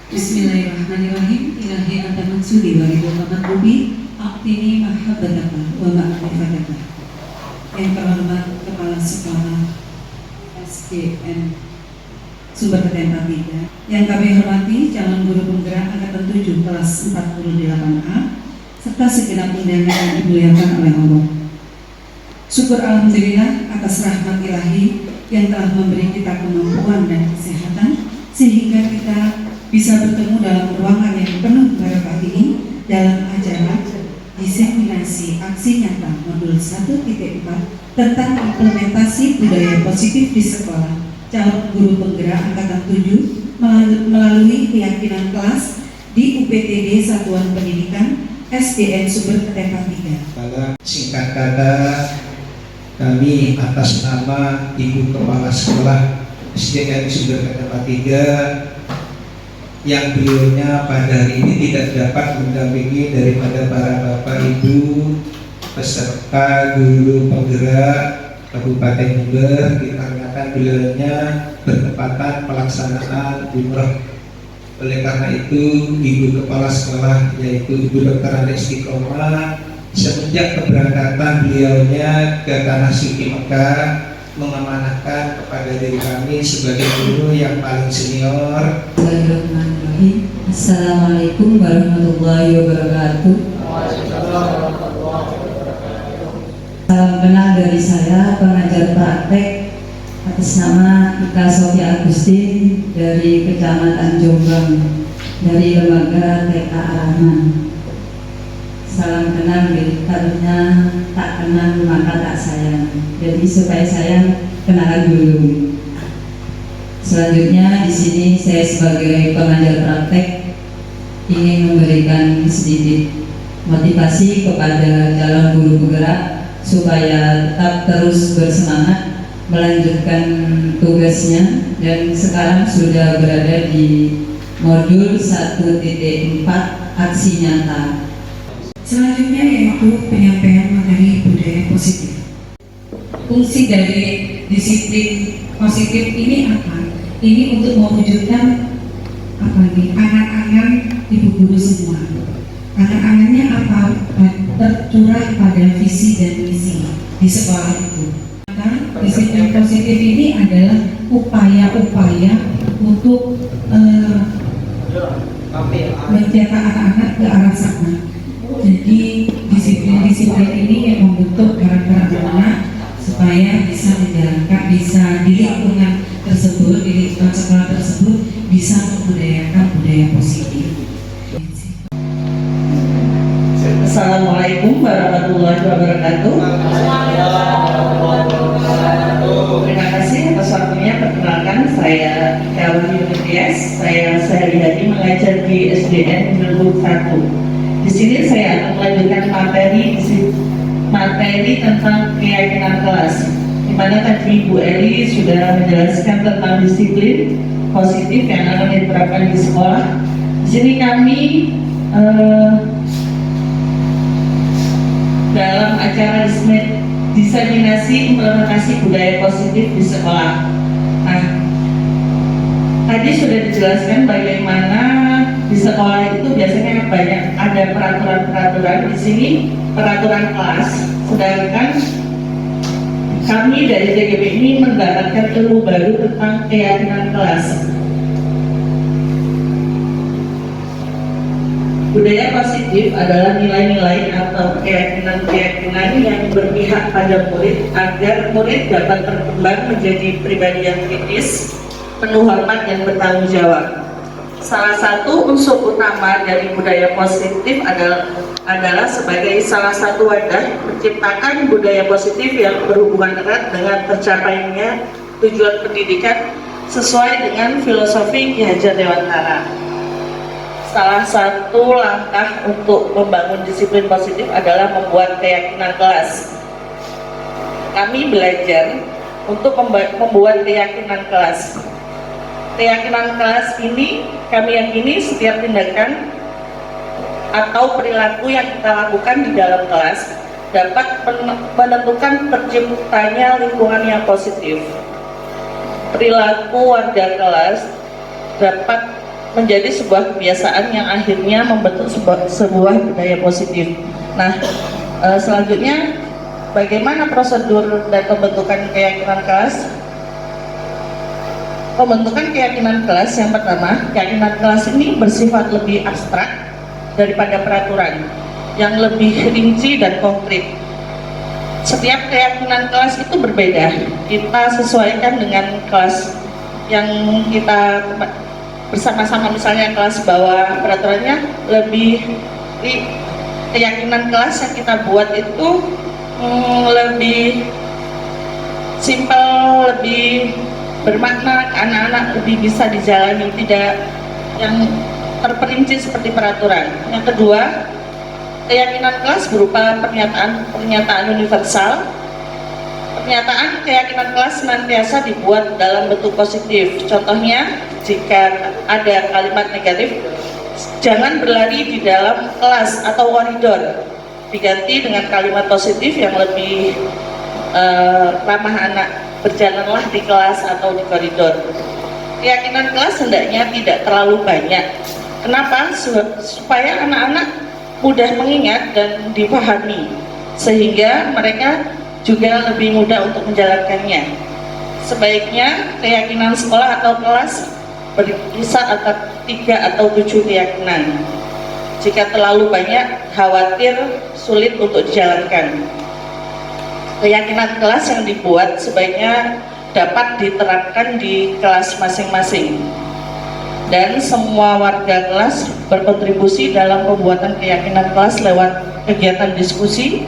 Bismillahirrahmanirrahim. Ilahi anta maksudi wa ridho maqlubi aqtini mahabbataka wa ma'rifataka. Yang terhormat Kepala Sekolah SDN Sumber Ketempatan 3, yang kami hormati calon guru penggerak angkatan 7 kelas 48A serta segenap undangan yang dimuliakan oleh Allah. Syukur alhamdulillah atas rahmat ilahi yang telah memberi kita kemampuan dan kesehatan sehingga kita bisa bertemu dalam ruangan yang penuh barokah ini dalam acara diseminasi aksi nyata modul 1.4 tentang implementasi budaya positif di sekolah calon guru penggerak angkatan 7 melalui keyakinan kelas di UPTD Satuan Pendidikan SDN Sumber Ketempatan 3. Singkat kata, kami atas nama Ibu Kepala Sekolah SDN Sumber Ketempatan 3 yang beliaunya pada hari ini tidak dapat mendampingi daripada para Bapak Ibu peserta guru penggerak Kabupaten Jember dikarenakan beliaunya bertepatan pelaksanaan umroh. Oleh karena itu, Ibu Kepala Sekolah yaitu Ibu Dr. Anies Istiqomah semenjak keberangkatan beliaunya ke Tanah Suci Mekah mengamanahkan kepada diri kami sebagai guru yang paling senior. Bismillahirrahmanirrahim. Assalamualaikum warahmatullahi wabarakatuh. Salam kenal dari saya, pengajar praktek atas nama Ika Sofia Agustin dari Kecamatan Jombang, dari lembaga TK Rahman. Salam kenal, karena tak kenal maka tak sayang. Jadi supaya sayang, kenalan dulu. Selanjutnya di sini saya sebagai pengajar praktek ingin memberikan sedikit motivasi kepada calon guru penggerak supaya tetap terus bersemangat melanjutkan tugasnya dan sekarang sudah berada di modul 1.4 aksi nyata. Selanjutnya yaitu penyampaian materi budaya positif. Fungsi dari disiplin positif ini apa? Ini untuk mewujudkan angan-angan ibu guru semua. Angan-angannya apa? Tercurah pada visi dan misi di sekolah itu. Maka disiplin positif ini adalah upaya-upaya untuk mencetak anak-anak ke arah sana. Jadi disiplin-disiplin ini yang membentuk karakter anak supaya bisa menjalankan, bisa di lingkungan tersebut, di lingkungan sekolah tersebut bisa membudayakan budaya positif. Assalamualaikum warahmatullahi wabarakatuh. Terima kasih atas waktunya. Perkenalkan, saya Kawali Unities. Saya sehari-hari mengajar di SDN Jember 1. Di sini saya akan melanjutkan materi tentang keyakinan kelas, di mana tadi Bu Eli sudah menjelaskan tentang disiplin positif yang akan diterapkan di sekolah. Di sini kami dalam acara diseminasi implementasi budaya positif di sekolah. Nah, tadi sudah dijelaskan bagaimana di sekolah itu biasanya banyak ada peraturan-peraturan. Di sini peraturan kelas, sedangkan kami dari TGP ini mendapatkan ilmu baru tentang keyakinan kelas. Budaya positif adalah nilai-nilai atau keyakinan-keyakinan yang berpihak pada murid agar murid dapat berkembang menjadi pribadi yang kritis, penuh hormat dan bertanggung jawab. Salah satu unsur utama dari budaya positif adalah sebagai salah satu wadah menciptakan budaya positif yang berhubungan erat dengan tercapainya tujuan pendidikan sesuai dengan filosofi Ki Hajar Dewantara. Salah satu langkah untuk membangun disiplin positif adalah membuat keyakinan kelas. Kami belajar untuk membuat keyakinan kelas. Keyakinan kelas ini kami yakini setiap tindakan atau perilaku yang kita lakukan di dalam kelas dapat menentukan terciptanya lingkungan yang positif. Perilaku warga kelas dapat menjadi sebuah kebiasaan yang akhirnya membentuk sebuah budaya positif. Nah, selanjutnya bagaimana prosedur dan pembentukan keyakinan kelas? Pembentukan keyakinan kelas yang pertama, keyakinan kelas ini bersifat lebih abstrak daripada peraturan yang lebih rinci dan konkret. Setiap keyakinan kelas itu berbeda. Kita sesuaikan dengan kelas yang kita bersama-sama, misalnya kelas bawah peraturannya lebih keyakinan kelas yang kita buat itu lebih simpel, lebih bermakna, anak-anak lebih bisa dijalani, tidak yang terperinci seperti peraturan. Yang kedua, keyakinan kelas berupa pernyataan universal. Pernyataan keyakinan kelas senantiasa dibuat dalam bentuk positif. Contohnya, jika ada kalimat negatif, jangan berlari di dalam kelas atau koridor, diganti dengan kalimat positif yang lebih ramah anak, berjalanlah di kelas atau di koridor. Keyakinan kelas hendaknya tidak terlalu banyak. Kenapa? Supaya anak-anak mudah mengingat dan dipahami, sehingga mereka juga lebih mudah untuk menjalankannya. Sebaiknya keyakinan sekolah atau kelas berkisar antara 3 atau 7 keyakinan. Jika terlalu banyak, khawatir sulit untuk dijalankan. Keyakinan kelas yang dibuat sebaiknya dapat diterapkan di kelas masing-masing, dan semua warga kelas berkontribusi dalam pembuatan keyakinan kelas lewat kegiatan diskusi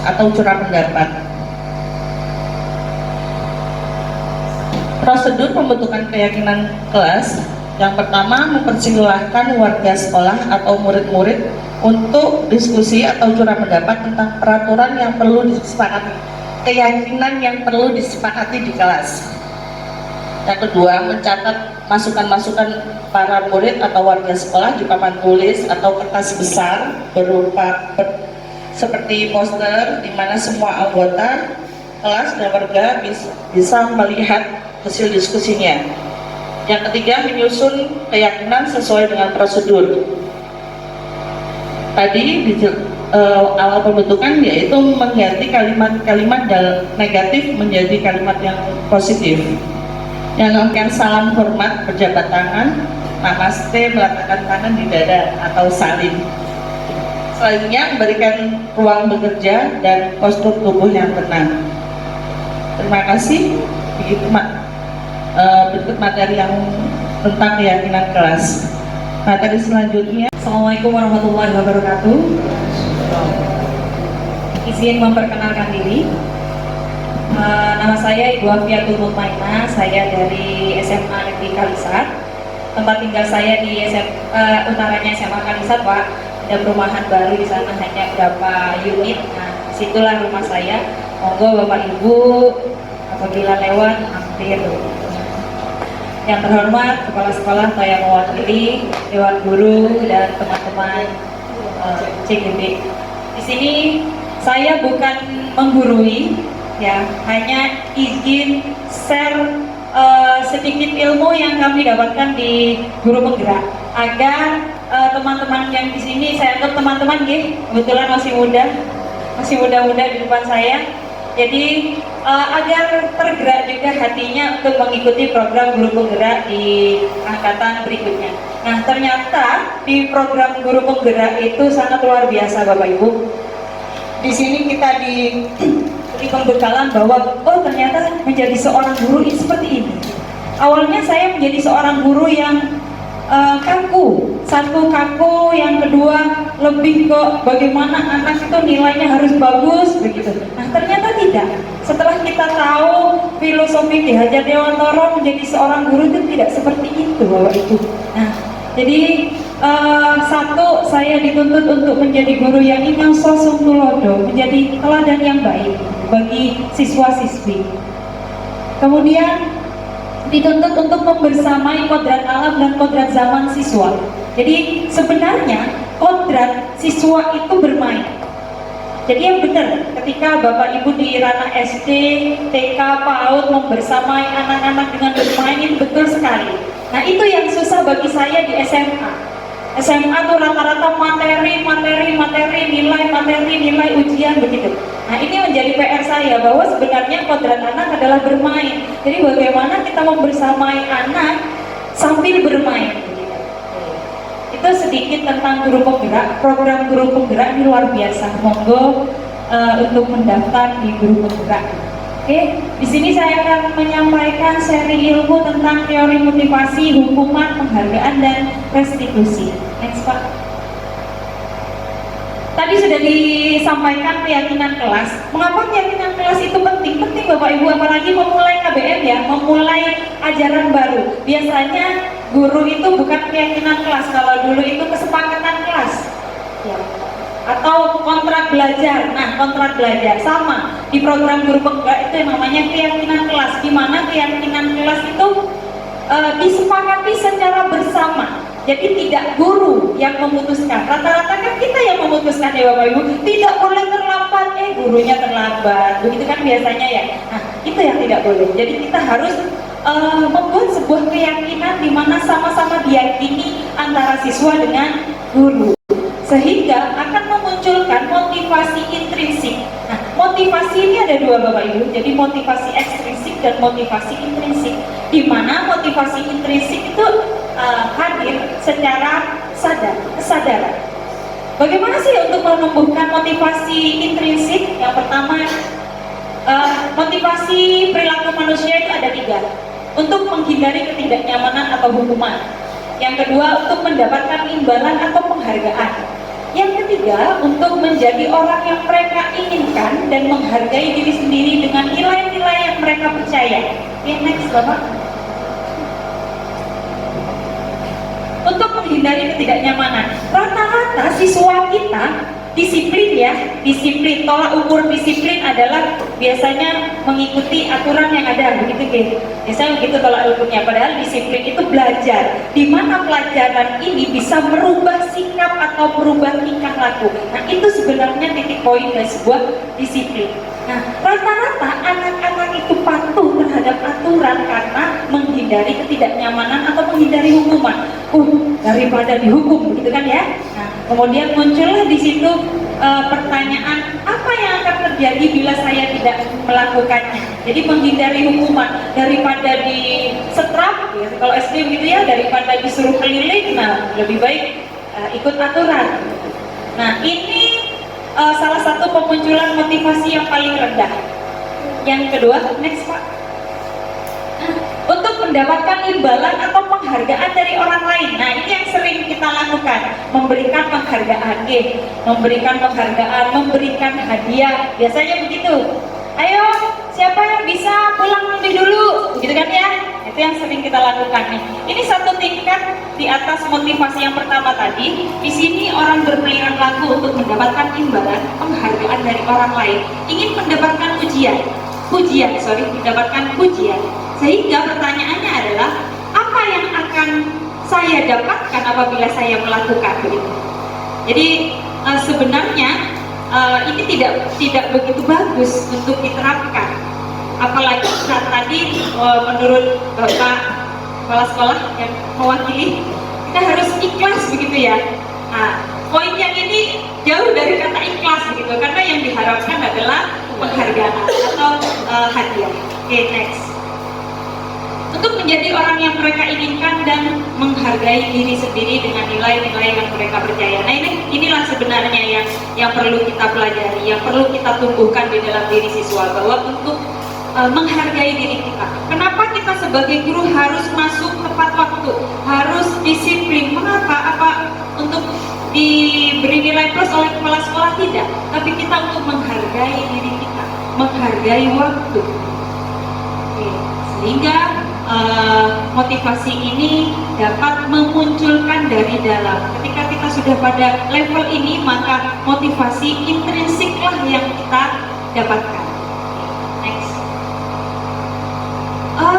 atau curah pendapat. Prosedur pembentukan keyakinan kelas yang pertama, mempersilahkan warga sekolah atau murid-murid untuk diskusi atau curah pendapat tentang peraturan yang perlu disepakati, keyakinan yang perlu disepakati di kelas. Yang kedua, mencatat masukan-masukan para murid atau warga sekolah di papan tulis atau kertas besar berupa seperti poster, di mana semua anggota kelas dan warga bisa melihat hasil diskusinya. Yang ketiga, menyusun keyakinan sesuai dengan prosedur. Tadi di awal pembentukan yaitu mengganti kalimat-kalimat negatif menjadi kalimat yang positif. Yang kemudian salam hormat, berjabat tangan, namaste, meletakkan tangan di dada atau salim. Selanjutnya, memberikan ruang bekerja dan postur tubuh yang tenang. Terima kasih. Begitu berikut materi yang tentang keyakinan kelas. Materi selanjutnya. Assalamualaikum warahmatullahi wabarakatuh. Izin memperkenalkan diri. Nama saya Ibu Afiatul Mutmainah. Saya dari SMA Negeri Kalisat. Tempat tinggal saya di utaranya SMA Kalisat, Pak. Ada perumahan baru di sana, hanya berapa unit. Nah, disitulah rumah saya. Monggo Bapak Ibu apabila lewat mampir. Yang terhormat Kepala Sekolah, saya mewakili Dewan Guru dan teman-teman CGB. Di sini saya bukan menggurui, ya, hanya izin share sedikit ilmu yang kami dapatkan di Guru Penggerak, agar teman-teman yang di sini, saya anggap teman-teman, kebetulan masih muda-muda di depan saya. Jadi agar tergerak juga hatinya untuk mengikuti program Guru Penggerak di angkatan berikutnya. Nah, ternyata di program Guru Penggerak itu sangat luar biasa, Bapak Ibu. Di sini kita diberi pembekalan bahwa ternyata menjadi seorang guru ini seperti ini. Awalnya saya menjadi seorang guru yang kaku, satu kaku, yang kedua lebih ke bagaimana anak itu nilainya harus bagus begitu. Nah, ternyata tidak. Setelah kita tahu filosofi Ki Hajar Dewantara menjadi seorang guru itu tidak seperti itu, Bapak Ibu. Nah, jadi satu, saya dituntut untuk menjadi guru yang ingkang sosok tulodo, menjadi teladan yang baik bagi siswa-siswi. Kemudian dituntut untuk membersamai kodrat alam dan kodrat zaman siswa. Jadi sebenarnya kodrat siswa itu bermain. Jadi yang benar, ketika Bapak Ibu di ranah SD, TK, PAUD membersamai anak-anak dengan bermain itu betul sekali. Nah itu yang susah bagi saya di SMA. SMA tuh rata-rata materi, nilai ujian begitu. Nah ini menjadi PR saya bahwa sebenarnya kodrat anak adalah bermain. Jadi bagaimana kita membersamai anak sambil bermain. Itu sedikit tentang guru penggerak. Program guru penggerak ini luar biasa. Monggo untuk mendaftar di guru penggerak. Oke, di sini saya akan menyampaikan seri ilmu tentang teori motivasi, hukuman, penghargaan, dan restitusi. Next Pak. Tadi sudah disampaikan keyakinan kelas. Mengapa keyakinan kelas itu penting? Penting Bapak Ibu, apalagi memulai KBM ya, memulai ajaran baru. Biasanya guru itu bukan keyakinan kelas, kalau dulu itu kesepakatan kelas ya. Atau kontrak belajar. Nah, kontrak belajar sama di program guru penggerak itu yang namanya keyakinan kelas, di mana keyakinan kelas itu disepakati secara bersama. Jadi tidak guru yang memutuskan. Rata-rata kan kita yang memutuskan ya Bapak Ibu. Tidak boleh terlambat, gurunya terlambat. Begitu kan biasanya ya. Nah, itu yang tidak boleh. Jadi kita harus membuat sebuah keyakinan di mana sama-sama diyakini antara siswa dengan guru, sehingga akan memunculkan motivasi intrinsik. Nah, motivasi ini ada dua Bapak Ibu, jadi motivasi ekstrinsik dan motivasi intrinsik, di mana motivasi intrinsik itu hadir secara kesadaran. Bagaimana sih untuk menumbuhkan motivasi intrinsik? Yang pertama, motivasi perilaku manusia itu ada 3. Untuk menghindari ketidaknyamanan atau hukuman. Yang kedua, untuk mendapatkan imbalan atau penghargaan. Yang ketiga, untuk menjadi orang yang mereka inginkan dan menghargai diri sendiri dengan nilai-nilai yang mereka percaya. Oke, next Bapak. Untuk menghindari ketidaknyamanan, rata-rata siswa kita disiplin ya, disiplin. Tolak ukur disiplin adalah biasanya mengikuti aturan yang ada, begitu gitu. Biasanya begitu tolak ukurnya. Padahal disiplin itu belajar, di mana pelajaran ini bisa merubah sikap atau merubah tingkah laku. Nah itu sebenarnya titik poin dari sebuah disiplin. Nah rata-rata anak-anak itu patuh terhadap aturan karena menghindari ketidaknyamanan atau menghindari hukuman. Daripada dihukum, begitu kan ya. Nah, kemudian muncullah di situ pertanyaan, apa yang akan terjadi bila saya tidak melakukannya? Jadi menghindari hukuman daripada di setrap, ya, kalau SD gitu ya, daripada disuruh keliling, nah lebih baik ikut aturan. Nah ini salah satu pemunculan motivasi yang paling rendah. Yang kedua, next Pak. Untuk mendapatkan imbalan atau penghargaan dari orang lain. Nah ini yang sering kita lakukan, memberikan penghargaan, memberikan penghargaan, memberikan hadiah. Biasanya begitu. Ayo, siapa yang bisa pulang lebih dulu, gitu kan ya? Itu yang sering kita lakukan nih. Ini satu tingkat di atas motivasi yang pertama tadi. Di sini orang berpelihan laku untuk mendapatkan imbalan, penghargaan dari orang lain, ingin mendapatkan mendapatkan pujian. Sehingga pertanyaannya adalah, apa yang akan saya dapatkan apabila saya melakukan begitu? Jadi sebenarnya ini tidak begitu bagus untuk diterapkan. Apalagi saat tadi menurut Bapak Kepala Sekolah yang mewakili, kita harus ikhlas begitu ya. Nah, poin yang ini jauh dari kata ikhlas begitu, karena yang diharapkan adalah penghargaan atau hadiah. Oke, next. Untuk menjadi orang yang mereka inginkan dan menghargai diri sendiri dengan nilai-nilai yang mereka percaya. Nah inilah sebenarnya yang perlu kita pelajari, yang perlu kita tumbuhkan di dalam diri siswa, bahwa untuk menghargai diri kita. Kenapa kita sebagai guru harus masuk tepat waktu, harus disiplin? Mengapa? Apa untuk diberi nilai plus oleh kepala sekolah? Tidak, tapi kita untuk menghargai diri kita, menghargai waktu. Oke. Sehingga motivasi ini dapat memunculkan dari dalam. Ketika kita sudah pada level ini, maka motivasi intrinsiklah yang kita dapatkan. Next.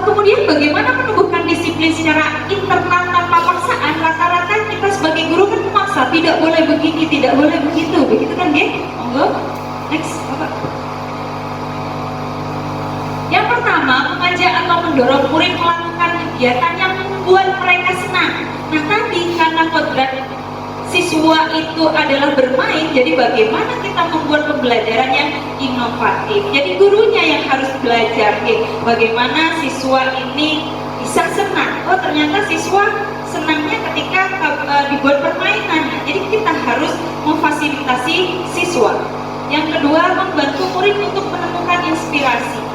Kemudian bagaimana menumbuhkan disiplin secara internal tanpa paksaan? Rata-rata kita sebagai guru kan memaksa, tidak boleh begini, tidak boleh begitu, begitu kan, Ge? Monggo. mendorong murid melakukan kegiatan yang membuat mereka senang. Nah tadi karena kodrat siswa itu adalah bermain, jadi bagaimana kita membuat pembelajaran yang inovatif. Jadi gurunya yang harus belajar, bagaimana siswa ini bisa senang. Oh ternyata siswa senangnya ketika dibuat permainan. Jadi kita harus memfasilitasi siswa. Yang kedua, membantu murid untuk menemukan inspirasi.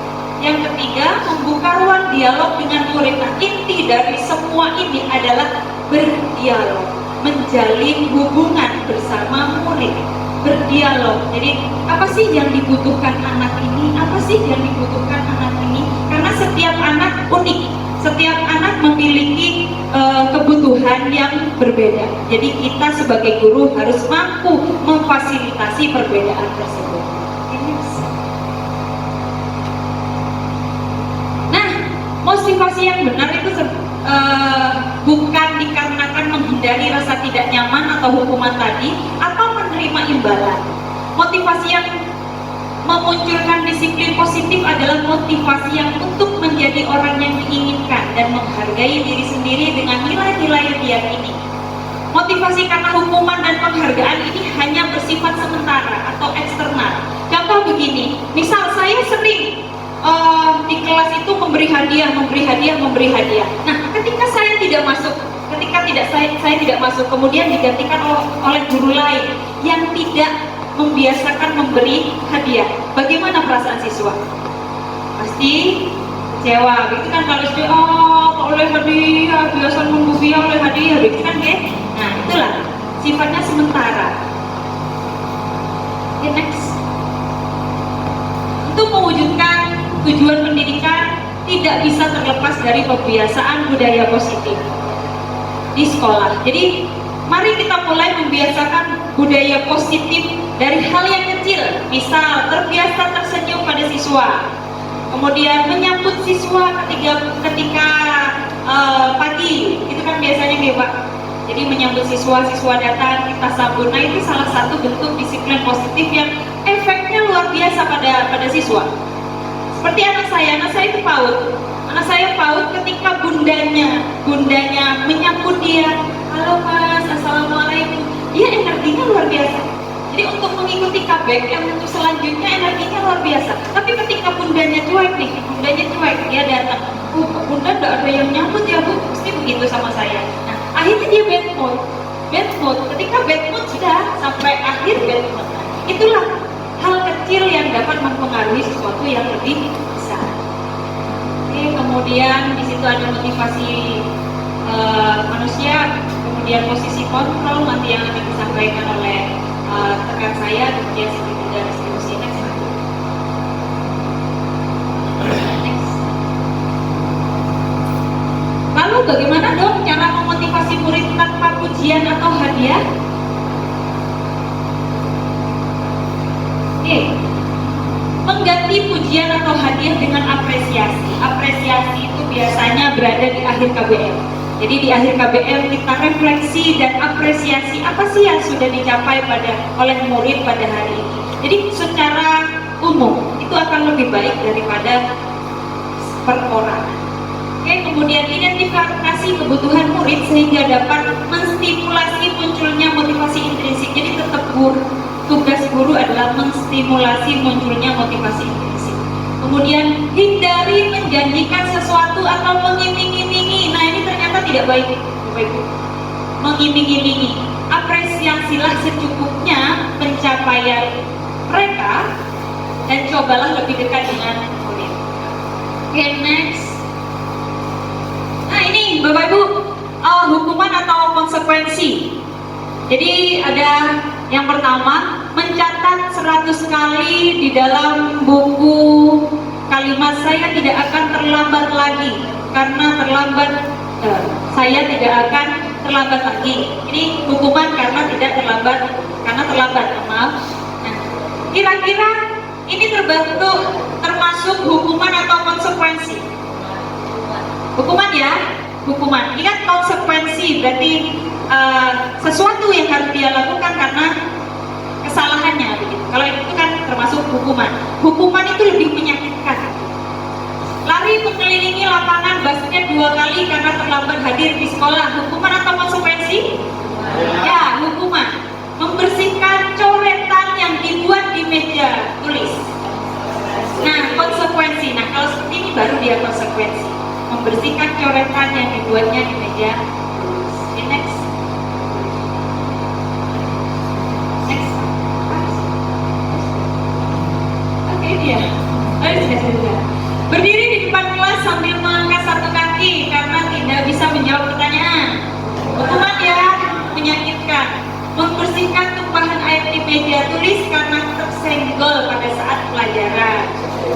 Yang ketiga, membuka ruang dialog dengan murid. Nah, inti dari semua ini adalah berdialog, menjalin hubungan bersama murid, berdialog. Jadi apa sih yang dibutuhkan anak ini? Apa sih yang dibutuhkan anak ini? Karena setiap anak unik, setiap anak memiliki kebutuhan yang berbeda. Jadi kita sebagai guru harus mampu memfasilitasi perbedaan tersebut. Nah, motivasi yang benar itu bukan dikarenakan menghindari rasa tidak nyaman atau hukuman tadi, atau menerima imbalan. Motivasi yang memunculkan disiplin positif adalah motivasi yang untuk menjadi orang yang diinginkan dan menghargai diri sendiri dengan nilai-nilai yang diyakini. Motivasi karena hukuman dan penghargaan ini hanya bersifat sementara atau eksternal. Contoh begini, misal saya sering di kelas itu memberi hadiah. Nah, ketika saya tidak masuk, saya tidak masuk, kemudian digantikan oleh guru lain yang tidak membiasakan memberi hadiah. Bagaimana perasaan siswa? Pasti kecewa, gitu kan? Kalau siswa, kok oleh hadiah, biasa nunggu dia oleh hadiah, gitu kan? Nah, itulah sifatnya sementara. Next. Untuk mewujudkan tujuan pendidikan tidak bisa terlepas dari pembiasaan budaya positif di sekolah. Jadi mari kita mulai membiasakan budaya positif dari hal yang kecil. Misal terbiasa tersenyum pada siswa, kemudian menyambut siswa ketika pagi, itu kan biasanya nih Pak. Jadi menyambut siswa datang kita sambut. Nah itu salah satu bentuk disiplin positif yang efeknya luar biasa pada siswa. Seperti anak saya itu PAUD. Anak saya PAUD ketika bundanya menyambut dia, halo Mas, assalamualaikum. Dia energinya luar biasa. Jadi untuk mengikuti KBM untuk selanjutnya energinya luar biasa. Tapi ketika bundanya cuek, dia datang. Bunda tidak ada yang nyambut ya Bu, mesti begitu sama saya. Nah, akhirnya dia bad mood. Ketika bad mood sudah sampai akhir bad mood. Itulah hal kecil yang dapat mempengaruhi sesuatu yang lebih besar. Oke, kemudian di situ ada motivasi manusia, kemudian posisi kontrol nanti yang akan disampaikan oleh rekan saya, kemudian seperti dari distribusi next. Lalu bagaimana dong cara memotivasi murid tanpa pujian atau hadiah? Mengganti pujian atau hadiah dengan apresiasi. Apresiasi itu biasanya berada di akhir KBM. Jadi di akhir KBM kita refleksi dan apresiasi apa sih yang sudah dicapai oleh murid pada hari ini. Jadi secara umum itu akan lebih baik daripada perorangan. Oke, kemudian identifikasi kebutuhan murid sehingga dapat menstimulasi munculnya motivasi intrinsik. Jadi tetap tugas guru adalah menstimulasi munculnya motivasi intrinsik. Kemudian hindari menjanjikan sesuatu atau mengiming-imingi. Nah ini ternyata tidak baik, mengiming-imingi. Apresiasilah secukupnya pencapaian mereka dan cobalah lebih dekat dengan murid. Oke, next. Nah ini Bapak Ibu, hukuman atau konsekuensi. Jadi ada yang pertama, mencatat 100 kali di dalam buku kalimat saya tidak akan terlambat lagi karena saya tidak akan terlambat lagi. Ini hukuman karena terlambat, maaf. Nah, kira-kira ini termasuk hukuman atau konsekuensi? Hukuman ya, hukuman. Ingat konsekuensi berarti sesuatu yang harus dia lakukan karena kesalahannya begitu. Kalau itu kan termasuk hukuman. Hukuman itu lebih menyakitkan. Lari mengelilingi lapangan basket 2 kali karena terlambat hadir di sekolah, hukuman atau konsekuensi? Ya, hukuman. Membersihkan coretan yang dibuat di meja tulis. Nah, konsekuensi. Nah, kalau seperti ini baru dia konsekuensi. Membersihkan coretan yang dibuatnya di meja tulis. Okay, next. Next. Oke, dia. Sudah. Berdiri di depan kelas sambil mengangkat satu kaki karena tidak bisa menjawab pertanyaan. Hukuman ya, menyakitkan. Membersihkan tumpahan air di meja tulis karena tersenggol pada saat pelajaran.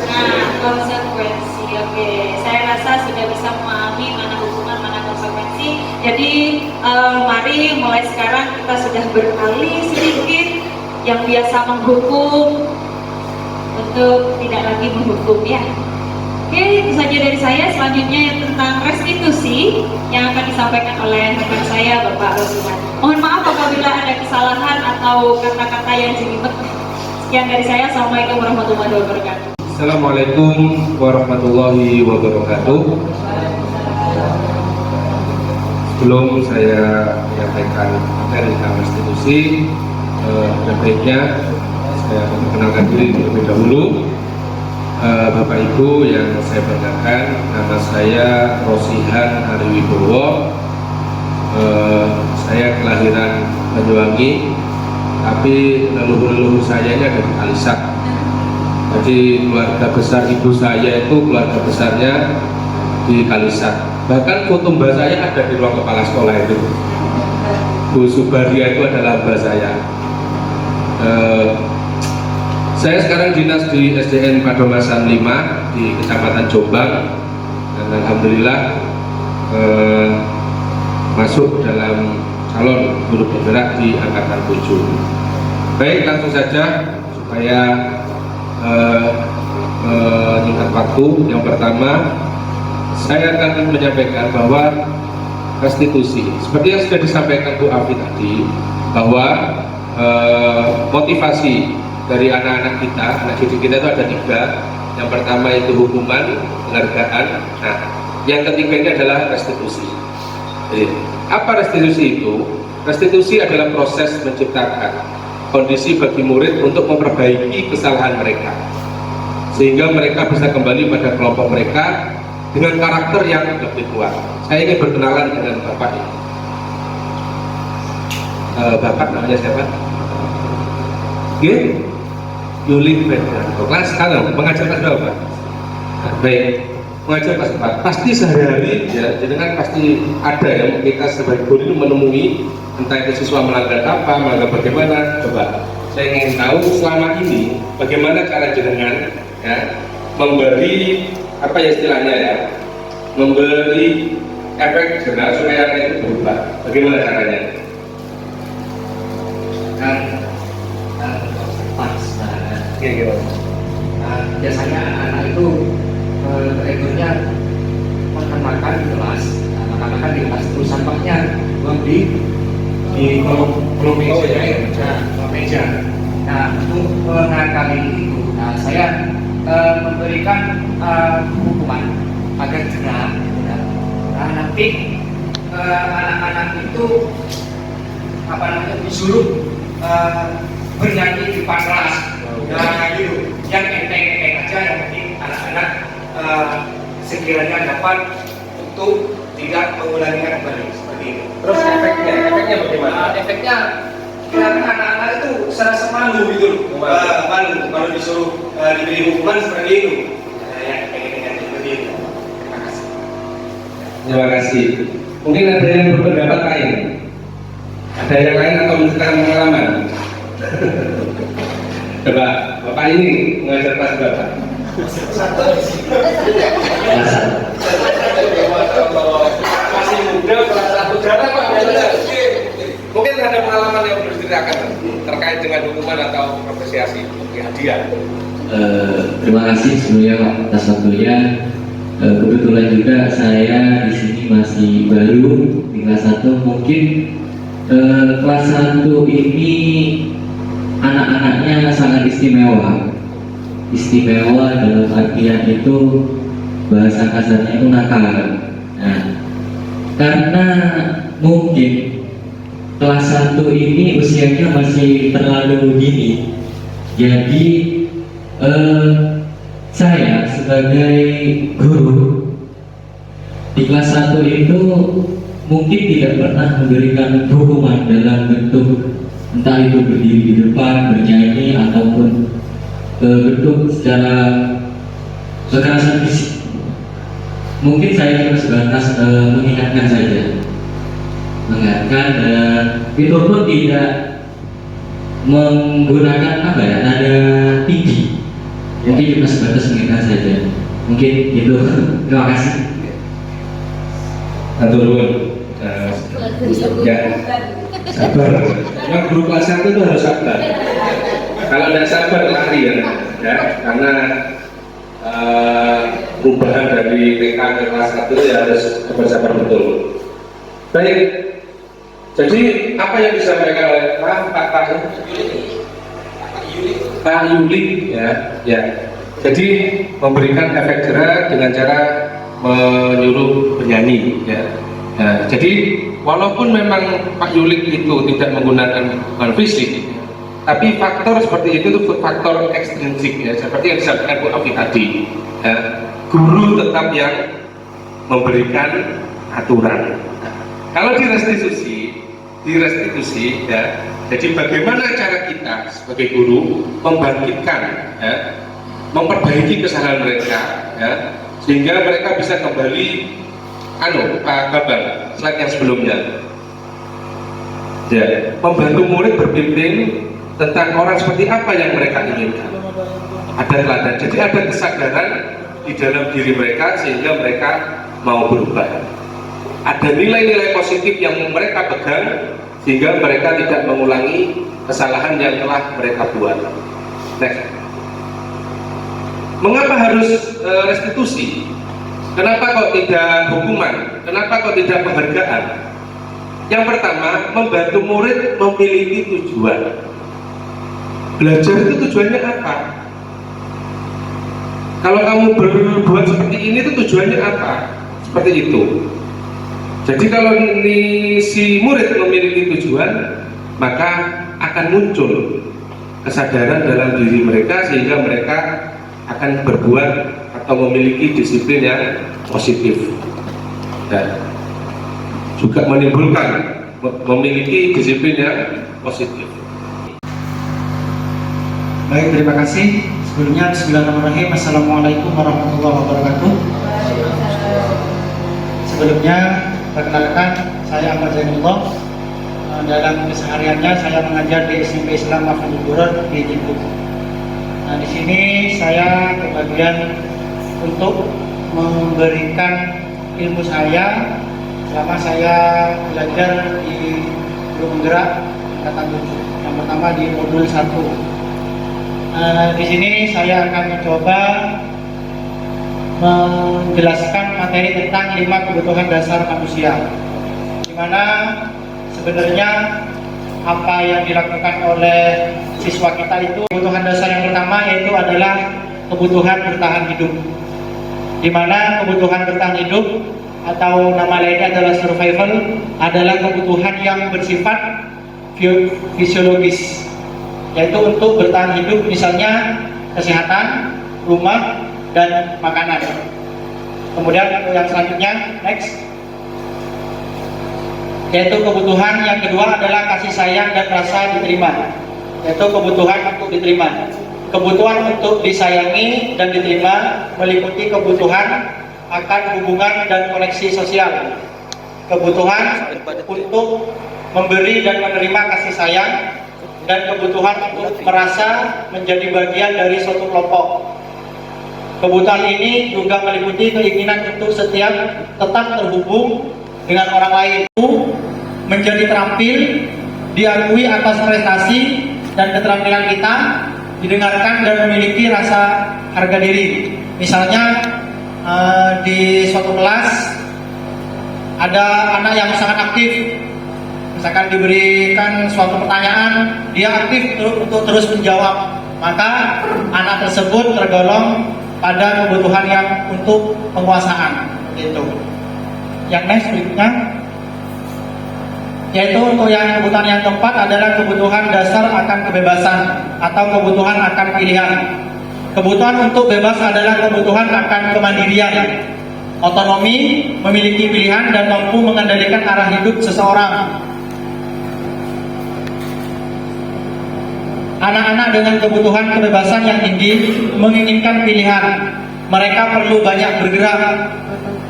Nah, konsekuensi. Oke, saya rasa sudah bisa memahami mana hukuman, mana konsekuensi. Jadi, mari mulai sekarang kita sudah beralih sedikit yang biasa menghukum untuk tidak lagi menghukum ya. Oke, itu saja dari saya. Selanjutnya yang tentang restitusi yang akan disampaikan oleh rekan saya Bapak Rosiman. Mohon maaf apabila ada kesalahan atau kata-kata yang jelimet. Sekian dari saya. Assalamualaikum warahmatullahi wabarakatuh. Assalamualaikum warahmatullahi wabarakatuh. Sebelum saya menyampaikan materi tentang restitusi, baiknya saya memperkenalkan diri terlebih dahulu. Bapak Ibu yang saya banggakan, nama saya Rosihan Ariwibowo. Saya kelahiran Banyuwangi, tapi leluhur-leluhur saya ini ada di Kalisak. Jadi keluarga besar ibu saya itu keluarga besarnya di Kalisak. Bahkan foto mbak saya ada di ruang kepala sekolah itu. Bu Subaria itu adalah mbak saya. Saya sekarang dinas di SDN Padomasan 5 di Kecamatan Jombang, dan alhamdulillah masuk dalam calon guru penggerak di angkatan 7. Baik, langsung saja supaya menyingkat waktu. Yang pertama, saya akan menyampaikan bahwa restitusi, seperti yang sudah disampaikan Bu Afi tadi, bahwa motivasi dari anak-anak kita, anak didik kita itu ada 3. Yang pertama itu hukuman, penghargaan. Nah, yang ketiga ini adalah restitusi. Jadi, apa restitusi itu? Restitusi adalah proses menciptakan kondisi bagi murid untuk memperbaiki kesalahan mereka, sehingga mereka bisa kembali pada kelompok mereka dengan karakter yang lebih kuat. Saya ingin berkenalan dengan Bapak ini. Bapak namanya siapa? Oke? Yuli Fedra. Kelas sekarang mengajar kelas berapa? Baik, mengajar kelas 4. Pasti sehari-hari ya, jadi kan pasti ada yang kita sebagai guru itu menemui entah itu siswa melanggar apa, melanggar bagaimana. Coba saya ingin tahu selama ini bagaimana cara jenengan ya memberi apa ya istilahnya ya, memberi efek jerah supaya anak itu berubah. Bagaimana caranya? Biasanya anak itu egonya makan-makan di kelas, makan-makan di kelas, terus sampahnya buang di kolom meja. Nah, untuk mengakali itu, saya memberikan hukuman agar jerah. Nah, nanti anak-anak itu disuruh bernyanyi di depan kelas. Nah, gitu. Yang enteng-enteng aja, yang penting anak-anak sekiranya dapat untuk tidak mengulanginya kembali seperti itu. Terus efeknya bagaimana? Efeknya kira-kira anak-anak itu serasa malu gitu loh. Malu kalau disuruh diberi hukuman seperti itu. Ya, kayak seperti itu. Terima kasih. Terima kasih. Mungkin ada yang berpendapat lain. Ada yang lain atau menceritakan pengalaman? Coba, Bapak ini mengajar kelas berapa? Masih muda, kelas 1 jarang Pak. Mungkin ada pengalaman yang perlu diceritakan terkait dengan hukuman atau apresiasi hadiah. Terima kasih sebelumnya Pak atas waktunya. Kebetulan juga saya di sini masih baru di kelas 1. Mungkin kelas 1 ini anak-anaknya sangat istimewa dalam artian itu bahasa kasarnya itu nakal. Nah, karena mungkin kelas 1 ini usianya masih terlalu dini, jadi saya sebagai guru di kelas 1 itu mungkin tidak pernah memberikan hukuman dalam bentuk entah itu berdiri di depan, bernyanyi, ataupun bentuk secara kekerasan fisik. Mungkin saya cuma sebatas mengingatkan saja, mengingatkan, itu pun tidak menggunakan nada tinggi. Mungkin cuma sebatas mengingatkan saja. Mungkin itu. Terima kasih. Atur ya, sabar. Memang guru kelas 1 itu harus sabar. Kalau tidak sabar lari ya, karena perubahan dari TK ke kelas 1 ya harus sabar betul. Baik, jadi apa yang disampaikan oleh Pak Yuli ya. Jadi memberikan efek jerah dengan cara menyuruh penyanyi ya. Nah, jadi walaupun memang Pak Yulik itu tidak menggunakan hal fisik, tapi faktor seperti itu faktor ekstrinsik ya, seperti yang disampaikan Bu Afi tadi ya. Guru tetap yang memberikan aturan. Kalau direstitusi ya, jadi bagaimana cara kita sebagai guru membangkitkan ya, memperbaiki kesalahan mereka ya, sehingga mereka bisa kembali Pak Babang, slide yang sebelumnya ya, membantu murid berbimbing tentang orang seperti apa yang mereka inginkan, ada teladan, jadi ada kesadaran di dalam diri mereka sehingga mereka mau berubah, ada nilai-nilai positif yang mereka pegang sehingga mereka tidak mengulangi kesalahan yang telah mereka buat. Next. Mengapa harus restitusi? Kenapa kok tidak hukuman? Kenapa kok tidak penghargaan? Yang pertama, membantu murid memiliki tujuan. Belajar itu tujuannya apa? Kalau kamu berbuat seperti ini itu tujuannya apa? Seperti itu. Jadi kalau si murid memiliki tujuan, maka akan muncul kesadaran dalam diri mereka sehingga mereka akan berbuat atau memiliki disiplin yang positif dan juga menimbulkan memiliki disiplin yang positif. Baik, terima kasih. Sebelumnya bismillahirrahmanirrahim. Assalamualaikum warahmatullahi wabarakatuh. Sebelumnya perkenalkan, saya Ahmad Zainullah. Dalam kesehariannya saya mengajar di SMP Islam Mahfudul Quran di Jiput. Nah, di sini saya kebagian untuk memberikan ilmu saya selama saya belajar di Guru Penggerak angkatan 7. Yang pertama di modul 1. Di sini saya akan mencoba menjelaskan materi tentang 5 kebutuhan dasar manusia, di mana sebenarnya apa yang dilakukan oleh siswa kita itu kebutuhan dasar yang pertama yaitu adalah kebutuhan bertahan hidup, di mana kebutuhan bertahan hidup atau nama lainnya adalah survival adalah kebutuhan yang bersifat fisiologis, yaitu untuk bertahan hidup, misalnya kesehatan, rumah, dan makanan. Kemudian yang selanjutnya, next, yaitu kebutuhan yang kedua adalah kasih sayang dan rasa diterima, yaitu kebutuhan untuk diterima. Kebutuhan untuk disayangi dan diterima meliputi kebutuhan akan hubungan dan koneksi sosial, kebutuhan untuk memberi dan menerima kasih sayang, dan kebutuhan untuk merasa menjadi bagian dari suatu kelompok. Kebutuhan ini juga meliputi keinginan untuk setiap tetap terhubung dengan orang lain, menjadi terampil, diakui atas prestasi dan keterampilan kita, didengarkan dan memiliki rasa harga diri. Misalnya di suatu kelas ada anak yang sangat aktif, misalkan diberikan suatu pertanyaan, dia aktif untuk terus menjawab, maka anak tersebut tergolong pada kebutuhan yang untuk penguasaan gitu. Yang next berikutnya, yaitu untuk yang kebutuhan yang keempat adalah kebutuhan dasar akan kebebasan atau kebutuhan akan pilihan. Kebutuhan untuk bebas adalah kebutuhan akan kemandirian, otonomi, memiliki pilihan dan mampu mengendalikan arah hidup seseorang. Anak-anak dengan kebutuhan kebebasan yang tinggi menginginkan pilihan. Mereka perlu banyak bergerak,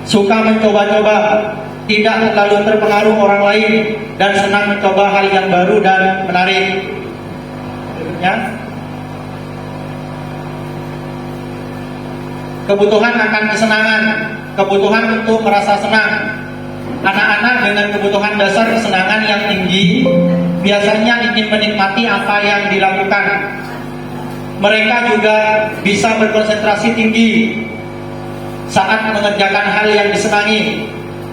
suka mencoba-coba, tidak terlalu terpengaruh orang lain, dan senang mencoba hal yang baru dan menarik. Berikutnya, kebutuhan akan kesenangan, kebutuhan untuk merasa senang. Anak-anak dengan kebutuhan dasar kesenangan yang tinggi biasanya ingin menikmati apa yang dilakukan. Mereka juga bisa berkonsentrasi tinggi saat mengerjakan hal yang disenangi.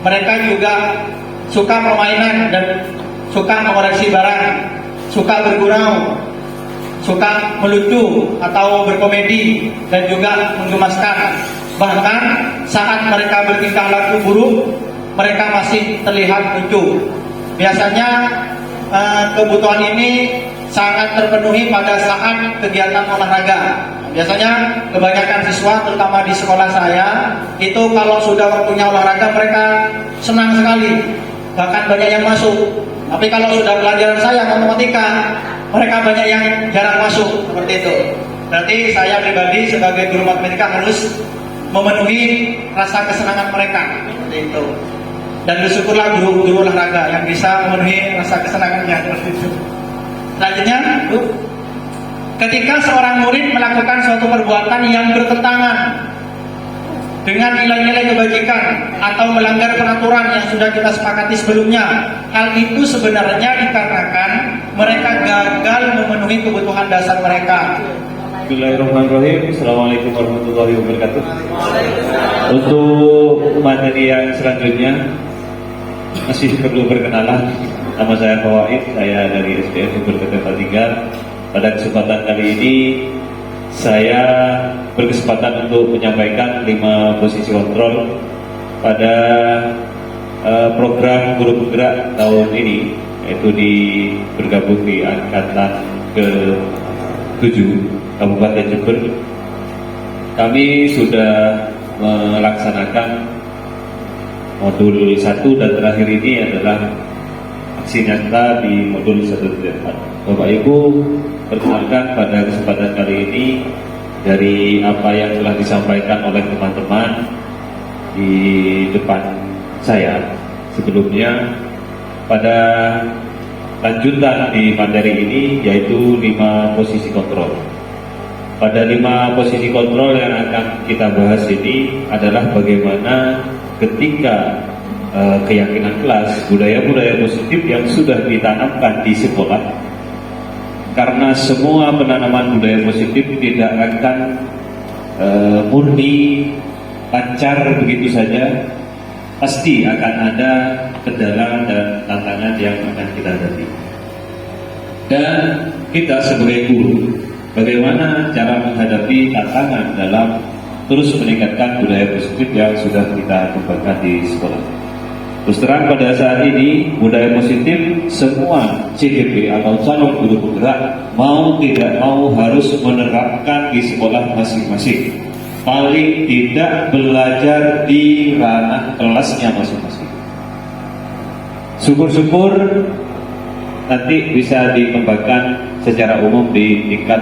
Mereka juga suka permainan dan suka mengoreksi barang, suka bergurau, suka melucu atau berkomedi, dan juga menggemaskan. Bahkan saat mereka bertingkah laku buruk, mereka masih terlihat lucu. Biasanya kebutuhan ini sangat terpenuhi pada saat kegiatan olahraga. Biasanya kebanyakan siswa, terutama di sekolah saya, itu kalau sudah waktunya olahraga mereka senang sekali, bahkan banyak yang masuk. Tapi kalau sudah pelajaran saya matematika, mereka banyak yang jarang masuk, seperti itu. Berarti saya pribadi sebagai guru matematika harus memenuhi rasa kesenangan mereka, seperti itu. Dan bersyukurlah guru-guru olahraga yang bisa memenuhi rasa kesenangannya, seperti itu. Selanjutnya, ketika seorang murid melakukan suatu perbuatan yang bertentangan dengan nilai-nilai kebajikan atau melanggar peraturan yang sudah kita sepakati sebelumnya, hal itu sebenarnya dikarenakan mereka gagal memenuhi kebutuhan dasar mereka. Bismillahirrahmanirrahim. Assalamualaikum warahmatullahi wabarakatuh. Untuk materi yang selanjutnya masih perlu perkenalan. Nama saya Fawaid, saya dari SDN Berkata 3. Pada kesempatan kali ini saya berkesempatan untuk menyampaikan 5 posisi kontrol pada program guru penggerak tahun ini, yaitu bergabung di angkatan ke-7 Kabupaten Jember. Kami sudah melaksanakan modul 1 dan terakhir ini adalah aksi nyata di modul 1.4. Bapak Ibu, perkenalkan pada kesempatan kali ini dari apa yang telah disampaikan oleh teman-teman di depan saya sebelumnya, pada lanjutan di materi ini yaitu 5 posisi kontrol. Pada 5 posisi kontrol yang akan kita bahas ini adalah bagaimana ketika keyakinan kelas, budaya-budaya positif yang sudah ditanamkan di sekolah. Karena semua penanaman budaya positif tidak akan murni lancar begitu saja, pasti akan ada kendala dan tantangan yang akan kita hadapi. Dan kita sebagai guru, bagaimana cara menghadapi tantangan dalam terus meningkatkan budaya positif yang sudah kita kembangkan di sekolah. Terus terang pada saat ini budaya positif semua CGP atau calon guru penggerak mau tidak mau harus menerapkan di sekolah masing-masing. Paling tidak belajar di ranah kelasnya masing-masing. Syukur-syukur nanti bisa dikembangkan secara umum di tingkat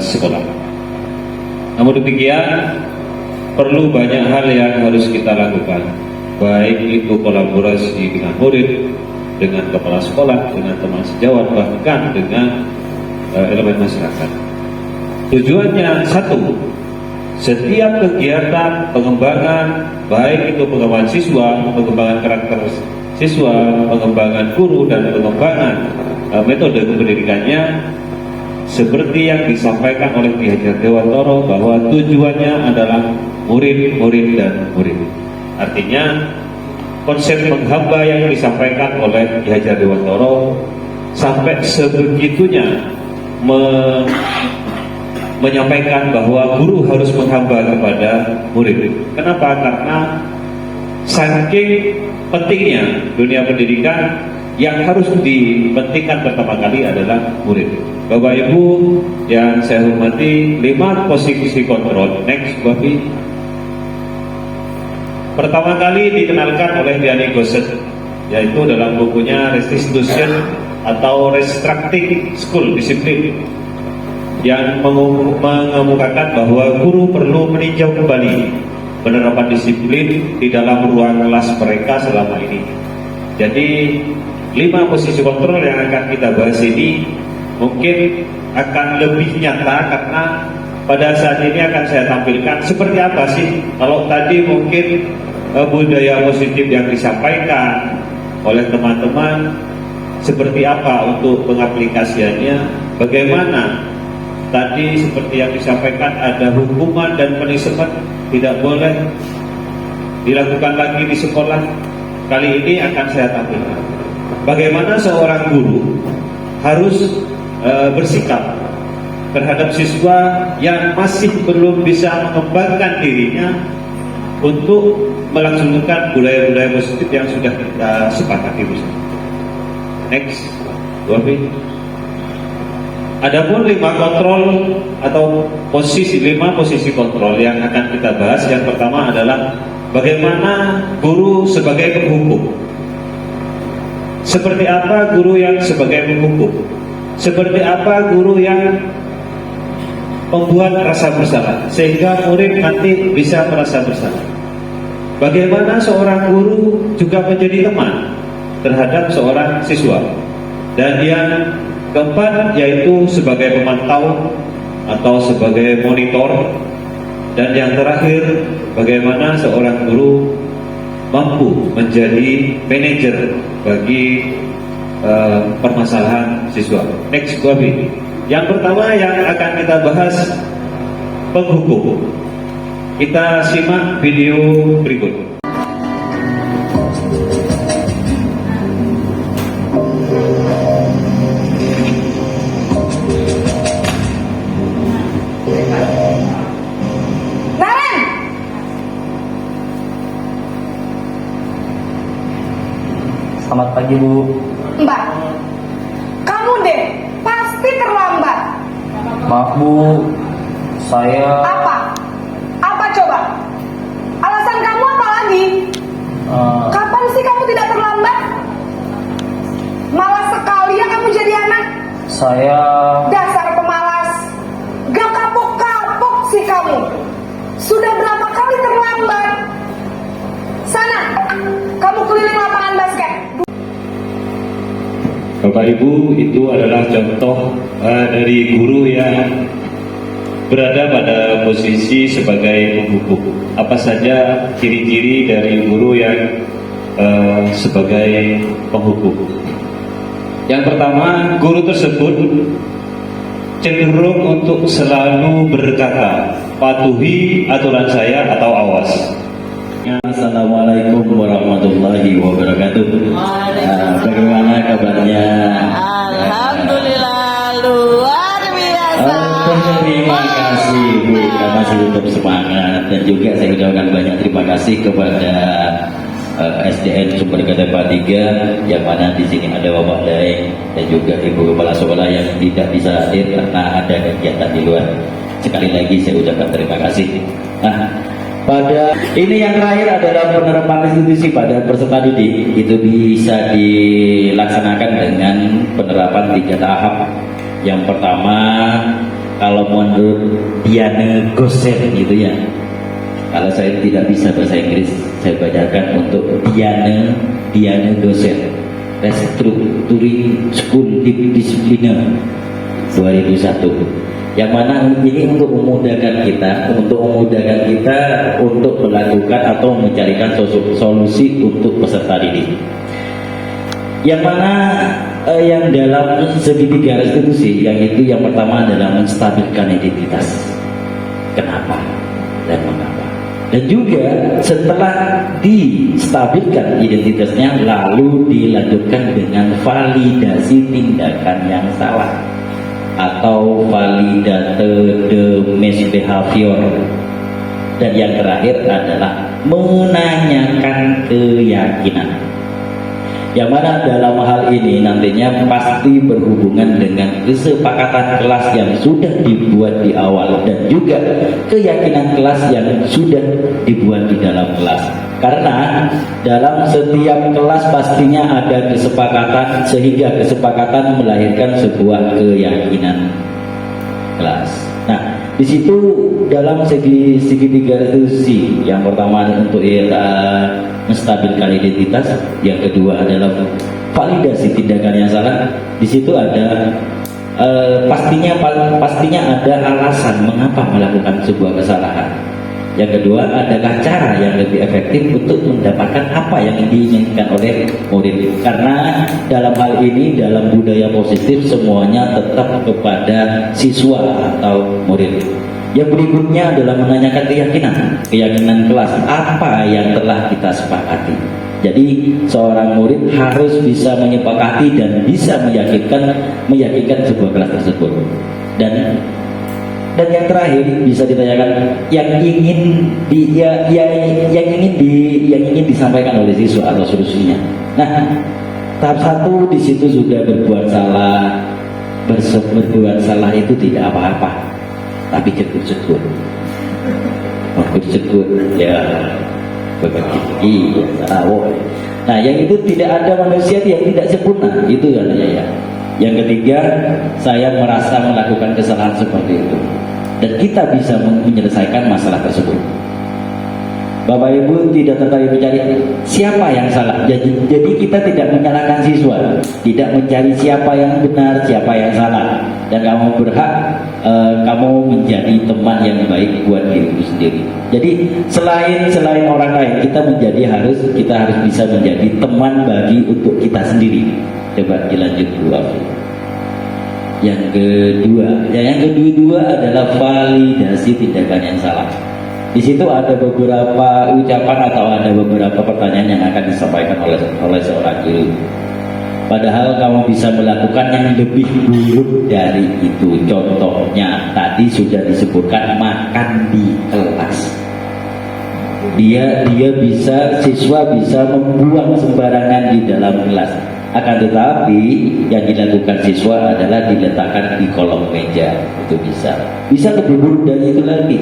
sekolah. Namun demikian perlu banyak hal yang harus kita lakukan, baik itu kolaborasi dengan murid, dengan kepala sekolah, dengan teman sejawat, bahkan dengan elemen masyarakat. Tujuannya satu, setiap kegiatan pengembangan, baik itu pengembangan siswa, pengembangan karakter siswa, pengembangan guru, dan pengembangan metode pendidikannya, seperti yang disampaikan oleh Ki Hajar Dewantoro, bahwa tujuannya adalah murid-murid dan murid. Artinya konsep menghamba yang disampaikan oleh Ki Hajar Dewantoro sampai sebegitunya menyampaikan bahwa guru harus menghamba kepada murid. Kenapa? Karena saking pentingnya dunia pendidikan, yang harus dipentingkan pertama kali adalah murid. Bapak Ibu yang saya hormati, 5 posisi kontrol. Next, Bapak. Pertama kali dikenalkan oleh Diane Gosset, yaitu dalam bukunya Restitution atau Restructuring School Discipline, yang mengemukakan bahwa guru perlu meninjau kembali penerapan disiplin di dalam ruang kelas mereka selama ini. Jadi 5 posisi kontrol yang akan kita bahas ini mungkin akan lebih nyata, karena pada saat ini akan saya tampilkan seperti apa sih. Kalau tadi mungkin budaya positif yang disampaikan oleh teman-teman seperti apa untuk pengaplikasiannya, bagaimana tadi seperti yang disampaikan ada hukuman dan punishment, tidak boleh dilakukan lagi di sekolah. Kali ini akan saya tampilkan bagaimana seorang guru harus bersikap terhadap siswa yang masih belum bisa mengembangkan dirinya untuk melaksanakan budaya-budaya positif yang sudah kita sepakati bersama. Next, adapun 5 kontrol atau 5 posisi kontrol yang akan kita bahas. Yang pertama adalah bagaimana guru sebagai penghukum. Seperti apa guru yang sebagai penghukum? Seperti apa guru yang membuat rasa bersalah sehingga murid nanti bisa merasa bersalah? Bagaimana seorang guru juga menjadi teman terhadap seorang siswa? Dan yang keempat yaitu sebagai pemantau atau sebagai monitor. Dan yang terakhir, bagaimana seorang guru mampu menjadi manajer bagi permasalahan siswa. Next, Babi. Yang pertama yang akan kita bahas, penghukum. Kita simak video berikut. Selamat pagi, Bu. Mbak, kamu deh pasti terlambat. Maaf, Bu. Saya... Apa? Apa coba? Alasan kamu apa lagi? Kapan sih kamu tidak terlambat? Malas sekali ya kamu jadi anak. Saya... Dasar pemalas. Gak kapok-kapok sih kamu. Sudah berapa kali terlambat? Sana, kamu keliling lapangan basket. Bapak Ibu, itu adalah contoh dari guru yang berada pada posisi sebagai penghukum. Apa saja ciri-ciri dari guru yang sebagai penghukum? Yang pertama, guru tersebut cenderung untuk selalu berkata, patuhi aturan saya atau awas. Assalamualaikum warahmatullahi wabarakatuh. Bagaimana kabarnya? Alhamdulillah, luar biasa. Terima kasih, Bu, masih tetap semangat. Dan juga saya ucapkan banyak terima kasih kepada SDN Sumber Ketapa 3, yang mana di sini ada Bapak Daeng dan juga Ibu Kepala Sekolah yang tidak bisa hadir karena ada kegiatan di luar. Sekali lagi saya ucapkan terima kasih. Nah, pada ini yang terakhir adalah penerapan institusi pada peserta didik. Itu bisa dilaksanakan dengan penerapan 3 tahap. Yang pertama, kalau menurut Diane Gosset gitu ya. Kalau saya tidak bisa bahasa Inggris, saya bacakan untuk Diane Gosset, Restructuring School Discipline 2001. Yang mana ini untuk memudahkan kita untuk melakukan atau mencarikan solusi untuk peserta didik. Yang mana yang dalam segitiga restitusi, yang itu yang pertama adalah menstabilkan identitas. Kenapa dan mengapa? Dan juga setelah distabilkan identitasnya, lalu dilanjutkan dengan validasi tindakan yang salah. atau validate de misbehavior. Dan yang terakhir adalah menanyakan keyakinan, yang mana dalam hal ini nantinya pasti berhubungan dengan kesepakatan kelas yang sudah dibuat di awal dan juga keyakinan kelas yang sudah dibuat di dalam kelas. Karena dalam setiap kelas pastinya ada kesepakatan, sehingga kesepakatan melahirkan sebuah keyakinan kelas. Nah, di situ dalam segitiga itu sih, yang pertama untuk menstabilkan identitas, yang kedua adalah validasi tindakan yang salah. Di situ ada pastinya ada alasan mengapa melakukan sebuah kesalahan. Yang kedua, adakah cara yang lebih efektif untuk mendapatkan apa yang diinginkan oleh murid. Karena dalam hal ini, dalam budaya positif, semuanya tetap kepada siswa atau murid. Yang berikutnya adalah menanyakan keyakinan kelas, apa yang telah kita sepakati. Jadi seorang murid harus bisa menyepakati dan bisa meyakinkan sebuah kelas tersebut. Dan yang terakhir bisa ditanyakan yang ingin disampaikan oleh siswa atau solusinya. Nah, tahap 1 di situ sudah berbuat salah. Berbuat salah itu tidak apa-apa, tapi cekut ya begitu. Nah, yang itu tidak ada manusia yang tidak sempurna, itu katanya ya. Yang ketiga, saya merasa melakukan kesalahan seperti itu, dan kita bisa menyelesaikan masalah tersebut. Bapak Ibu tidak tertarik mencari siapa yang salah. Jadi kita tidak menyalahkan siswa, tidak mencari siapa yang benar, siapa yang salah. Dan kamu berhak, kamu menjadi teman yang baik buat dirimu sendiri. Jadi selain orang lain, kita harus bisa menjadi teman bagi untuk kita sendiri. Coba dilanjut dulu. Yang kedua adalah validasi tindakan yang salah. Di situ ada beberapa ucapan atau ada beberapa pertanyaan yang akan disampaikan oleh seorang guru. Padahal kamu bisa melakukan yang lebih buruk dari itu. Contohnya tadi sudah disebutkan makan di kelas. Siswa bisa membuang sembarangan di dalam kelas. Akan tetapi yang dilakukan siswa adalah diletakkan di kolong meja. Itu bisa lebih buruk dari itu lagi.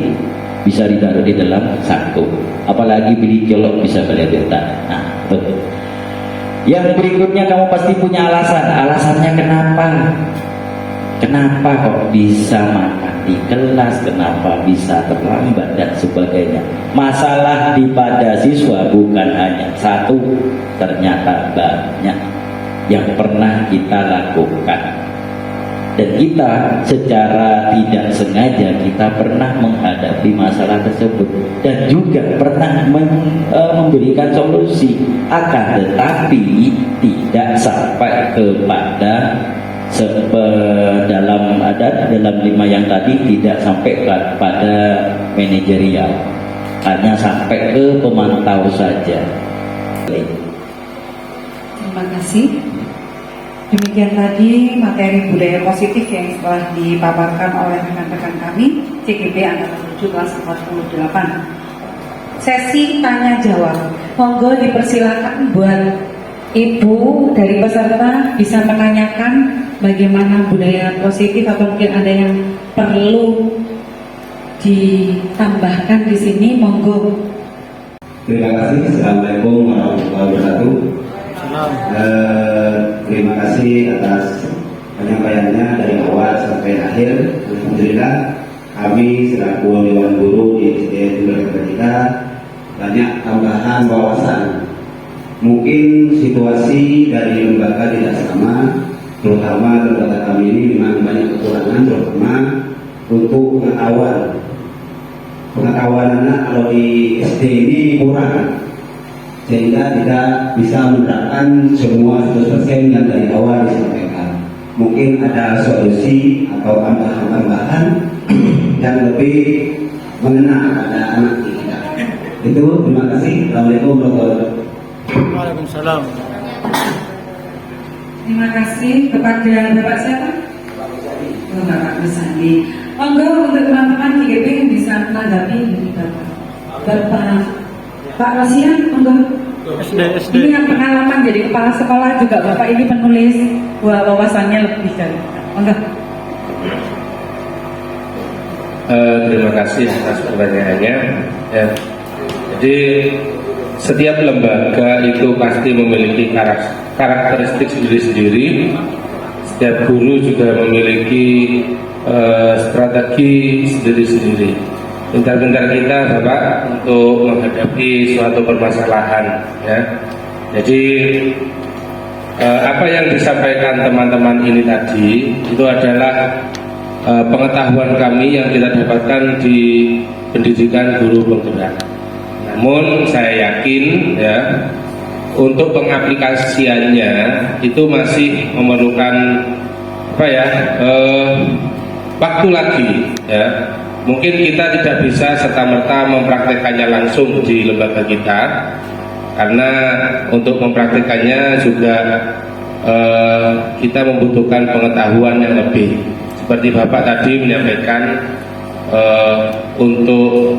Bisa ditaruh di dalam saku, apalagi beli colok bisa meledak. Nah, betul. Yang berikutnya, kamu pasti punya alasannya kenapa kok bisa makan di kelas, kenapa bisa terlambat dan sebagainya. Masalah pada siswa bukan hanya satu, ternyata banyak yang pernah kita lakukan. Dan kita secara tidak sengaja kita pernah menghadapi masalah tersebut dan juga pernah memberikan solusi, akan tetapi tidak sampai kepada dalam 5 yang tadi, tidak sampai pada manajerial, hanya sampai ke pemantau saja. Terima kasih. Demikian tadi materi budaya positif yang telah dipaparkan oleh rekan-rekan kami CGP Angkatan 7 kelas 48. Sesi tanya jawab. Monggo dipersilakan buat Ibu dari peserta bisa menanyakan bagaimana budaya positif atau mungkin ada yang perlu ditambahkan di sini. Monggo. Terima kasih. Assalamualaikum warahmatullahi wabarakatuh. Terima kasih atas penyampaiannya dari awal sampai akhir. Alhamdulillah, kami selaku Dewan Guru di SDN Sumber kita banyak tambahan wawasan. Mungkin situasi dari lembaga tidak sama, terutama lembaga kami ini memang banyak kekurangan, terutama untuk pengetahuan anak kalau di SD ini kurang, sehingga tidak bisa menerapkan semua 100% yang dari awal disampaikan. Mungkin ada solusi atau tambahan-tambahan yang lebih mengena pada anak kita. Itu, terima kasih. Assalamualaikum warahmatullahi wabarakatuh. Waalaikumsalam. Terima kasih kepada Bapak siapa? Bapak Besandi. Monggo untuk teman-teman GGP yang bisa menanggapi dari Pak Rosian, monggo. Ini yang pengalaman jadi kepala sekolah juga Bapak ini penulis, wawasannya lebih dari monggo. Terima kasih atas pertanyaannya. Ya. Jadi setiap lembaga itu pasti memiliki karakteristik sendiri-sendiri. Setiap guru juga memiliki strategi sendiri-sendiri. Pintar-pintar kita Bapak untuk menghadapi suatu permasalahan. Ya. Jadi apa yang disampaikan teman-teman ini tadi itu adalah pengetahuan kami yang kita dapatkan di pendidikan guru penggerak. Namun saya yakin ya untuk pengaplikasiannya itu masih memerlukan waktu lagi ya. Mungkin kita tidak bisa serta-merta mempraktekannya langsung di lembaga kita karena untuk mempraktekannya juga kita membutuhkan pengetahuan yang lebih. Seperti Bapak tadi menyampaikan untuk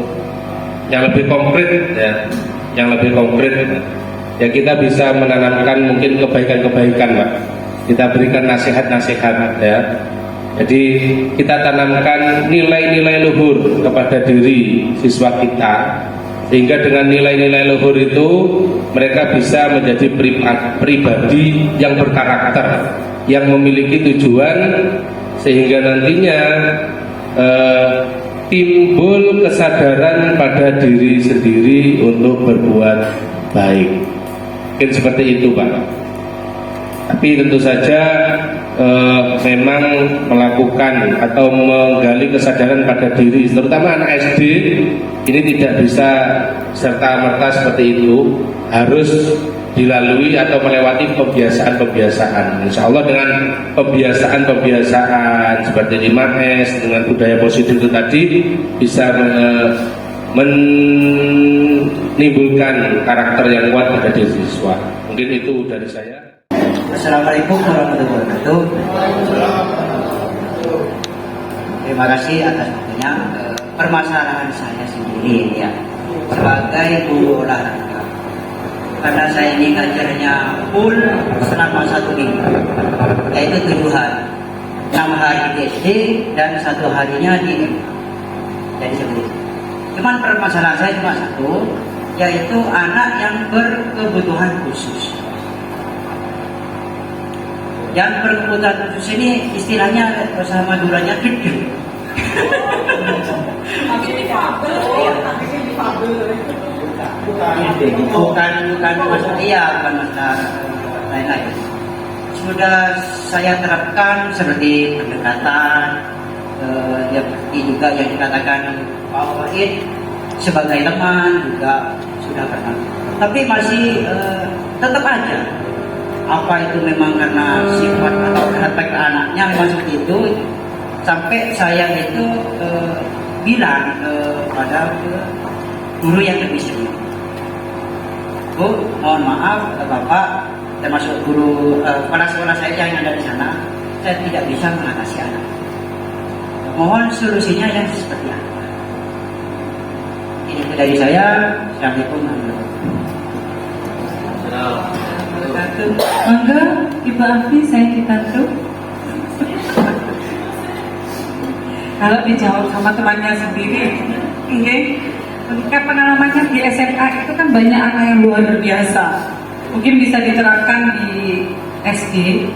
yang lebih konkret ya kita bisa menanamkan mungkin kebaikan-kebaikan Pak. Kita berikan nasihat-nasihat ya. Jadi kita tanamkan nilai-nilai luhur kepada diri siswa kita sehingga dengan nilai-nilai luhur itu mereka bisa menjadi pribadi yang berkarakter, yang memiliki tujuan sehingga nantinya timbul kesadaran pada diri sendiri untuk berbuat baik. Mungkin seperti itu Pak. Tapi tentu saja memang melakukan atau menggali kesadaran pada diri, terutama anak SD ini tidak bisa serta-merta seperti itu, harus dilalui atau melewati pembiasaan-pembiasaan. Insya Allah dengan pembiasaan-pembiasaan seperti 5S dengan budaya positif itu tadi bisa menimbulkan karakter yang kuat pada diri siswa. Mungkin itu dari saya. Assalamualaikum warahmatullahi wabarakatuh. Terima kasih atas waktunya. Permasalahan saya sendiri ya sebagai guru olahraga, karena saya ini ngajarnya full selama 1 minggu, yaitu 7 hari, 6 hari di SD dan 1 harinya di jadi seperti itu. Cuman permasalahan saya cuma satu, yaitu anak yang berkebutuhan khusus. Yang berkebutuhan khusus ini istilahnya bahasa Maduranya gede. Bukan masalah bukan masalah lain-lain. Sudah saya terapkan seperti pendekatan, ya seperti juga yang dikatakan Pak Wahid sebagai teman juga sudah pernah. Tapi masih tetap aja apa itu memang karena sifat atau karakter anaknya memang seperti itu, sampai saya itu bilang pada guru yang lebih senior, Bu, mohon maaf Bapak termasuk guru kepala sekolah saya yang ada di sana, saya tidak bisa mengatasi anak. Mohon solusinya yang seperti apa? Ini dari saya. Assalamualaikum warahmatullahi wabarakatuh. Monggo Ibu Afi saya dibantu. Kalau dijawab sama temannya sendiri, ketika pengalamannya di SMA itu kan banyak anak yang luar biasa. Mungkin bisa diterapkan di SD.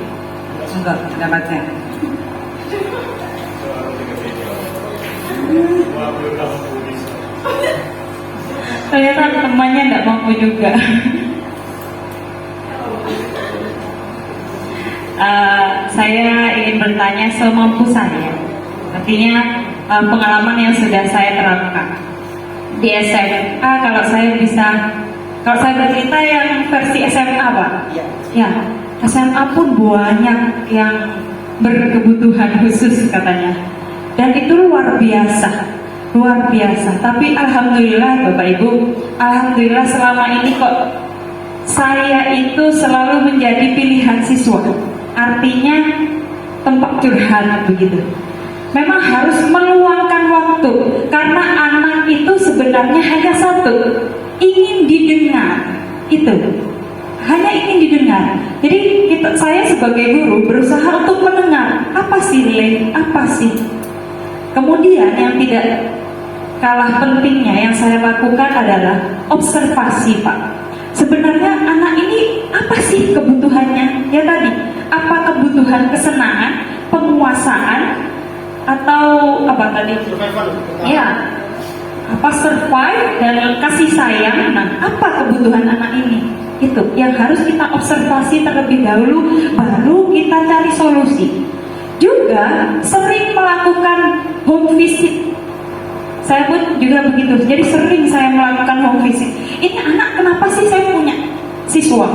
Enggak, pendapatnya. Ternyata temannya enggak mampu juga. Saya ingin bertanya semampu saya. Artinya pengalaman yang sudah saya terapkan di SMA, kalau saya bercerita yang versi SMA Pak, ya SMA pun banyak yang berkebutuhan khusus katanya, dan itu luar biasa. Tapi alhamdulillah Bapak Ibu, alhamdulillah selama ini kok saya itu selalu menjadi pilihan siswa. Artinya tempat curhat begitu. Memang harus meluangkan waktu karena anak itu sebenarnya hanya satu, ingin didengar. Itu hanya ingin didengar. Jadi saya sebagai guru berusaha untuk mendengar apa sih apa sih. Kemudian yang tidak kalah pentingnya yang saya lakukan adalah observasi, Pak. Sebenarnya anak ini apa sih kebutuhannya? Ya tadi, apa kebutuhan kesenangan, penguasaan, atau apa tadi? Ya, apa survive dan kasih sayang. Nah, apa kebutuhan anak ini? Itu yang harus kita observasi terlebih dahulu, baru kita cari solusi. Juga sering melakukan home visit. Saya pun juga begitu. Jadi sering saya melakukan home visit. Ini anak kenapa sih saya punya siswa?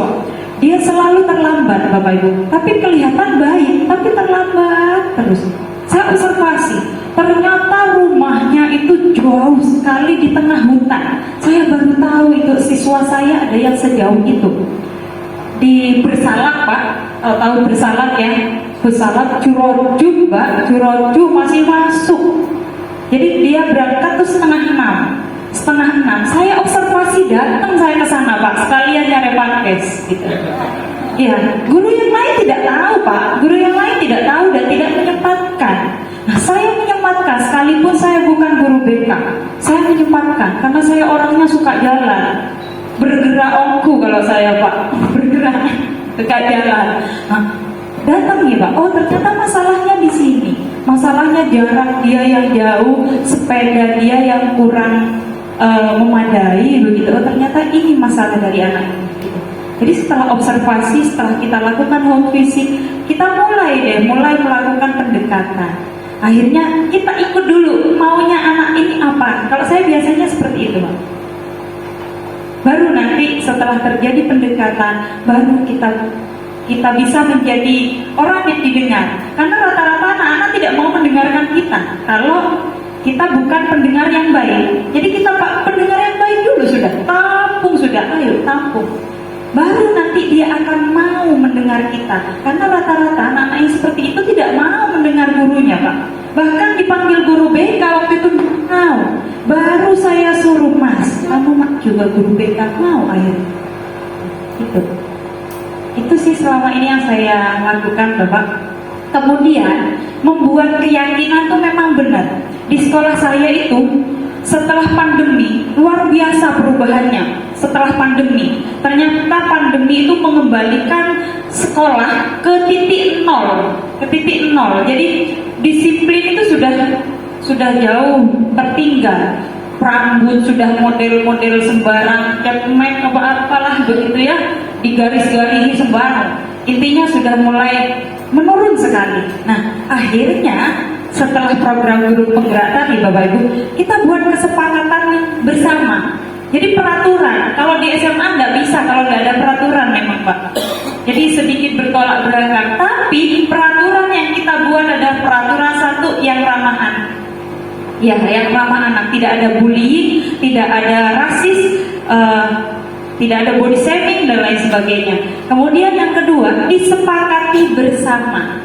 Dia selalu terlambat, Bapak Ibu. Tapi kelihatan baik, tapi terlambat terus. Saya observasi, ternyata rumahnya itu jauh sekali di tengah hutan. Saya baru tahu itu siswa saya ada yang sejauh itu. Di Bersalak, Pak, tahu Bersalak ya? Bersalak Curoju, Mbak, Curoju masih masuk. Jadi dia berangkat tuh setengah 6. Saya observasi, datang saya ke sana, Pak, sekalian nyari pankes gitu. Ya, guru yang lain tidak tahu, Pak. Guru yang lain tidak tahu dan tidak menyempatkan. Nah, saya menyempatkan, sekalipun saya bukan guru BK, saya menyempatkan karena saya orangnya suka jalan, bergerak ongku kalau saya, Pak, bergerak dekat jalan. Nah, datang nih, Pak. Oh, ternyata masalahnya di sini. Masalahnya jarak dia yang jauh, sepeda dia yang kurang memadai begitu. Oh, ternyata ini masalah dari anak ini. Gitu. Jadi setelah observasi, setelah kita lakukan home visit, kita mulai melakukan pendekatan. Akhirnya kita ikut dulu maunya anak ini apa. Kalau saya biasanya seperti itu, Pak. Baru nanti setelah terjadi pendekatan, baru kita bisa menjadi orang yang didengar. Karena rata-rata anak-anak tidak mau mendengarkan kita kalau kita bukan pendengar yang baik. Jadi kita pendengar yang baik dulu sudah, ayo tampung. Baru nanti dia akan mau mendengar kita. Karena rata-rata anak-anak yang seperti itu tidak mau mendengar gurunya, Pak. Bahkan dipanggil guru BK waktu itu mau. Baru saya suruh, Mas, kamu juga guru BK mau akhirnya. Itu sih selama ini yang saya lakukan, Bapak. Kemudian membuat keyakinan itu memang benar. Di sekolah saya itu setelah pandemi luar biasa perubahannya. Setelah pandemi, ternyata pandemi itu mengembalikan sekolah ke titik nol. Jadi disiplin itu sudah jauh tertinggal. Rambut sudah model-model sembarang, make apalah begitu ya, digaris-garisi sembarang. Intinya sudah mulai menurun sekali. Nah, akhirnya setelah program guru penggerak tadi, Bapak Ibu, kita buat kesepakatan bersama. Jadi peraturan, kalau di SMA nggak bisa kalau nggak ada peraturan memang, Pak. Jadi sedikit bertolak belakang. Tapi peraturan yang kita buat adalah peraturan satu yang ramah anak. Ya, yang ramah anak, tidak ada bullying, tidak ada rasis, tidak ada body shaming dan lain sebagainya. Kemudian yang kedua, disepakati bersama.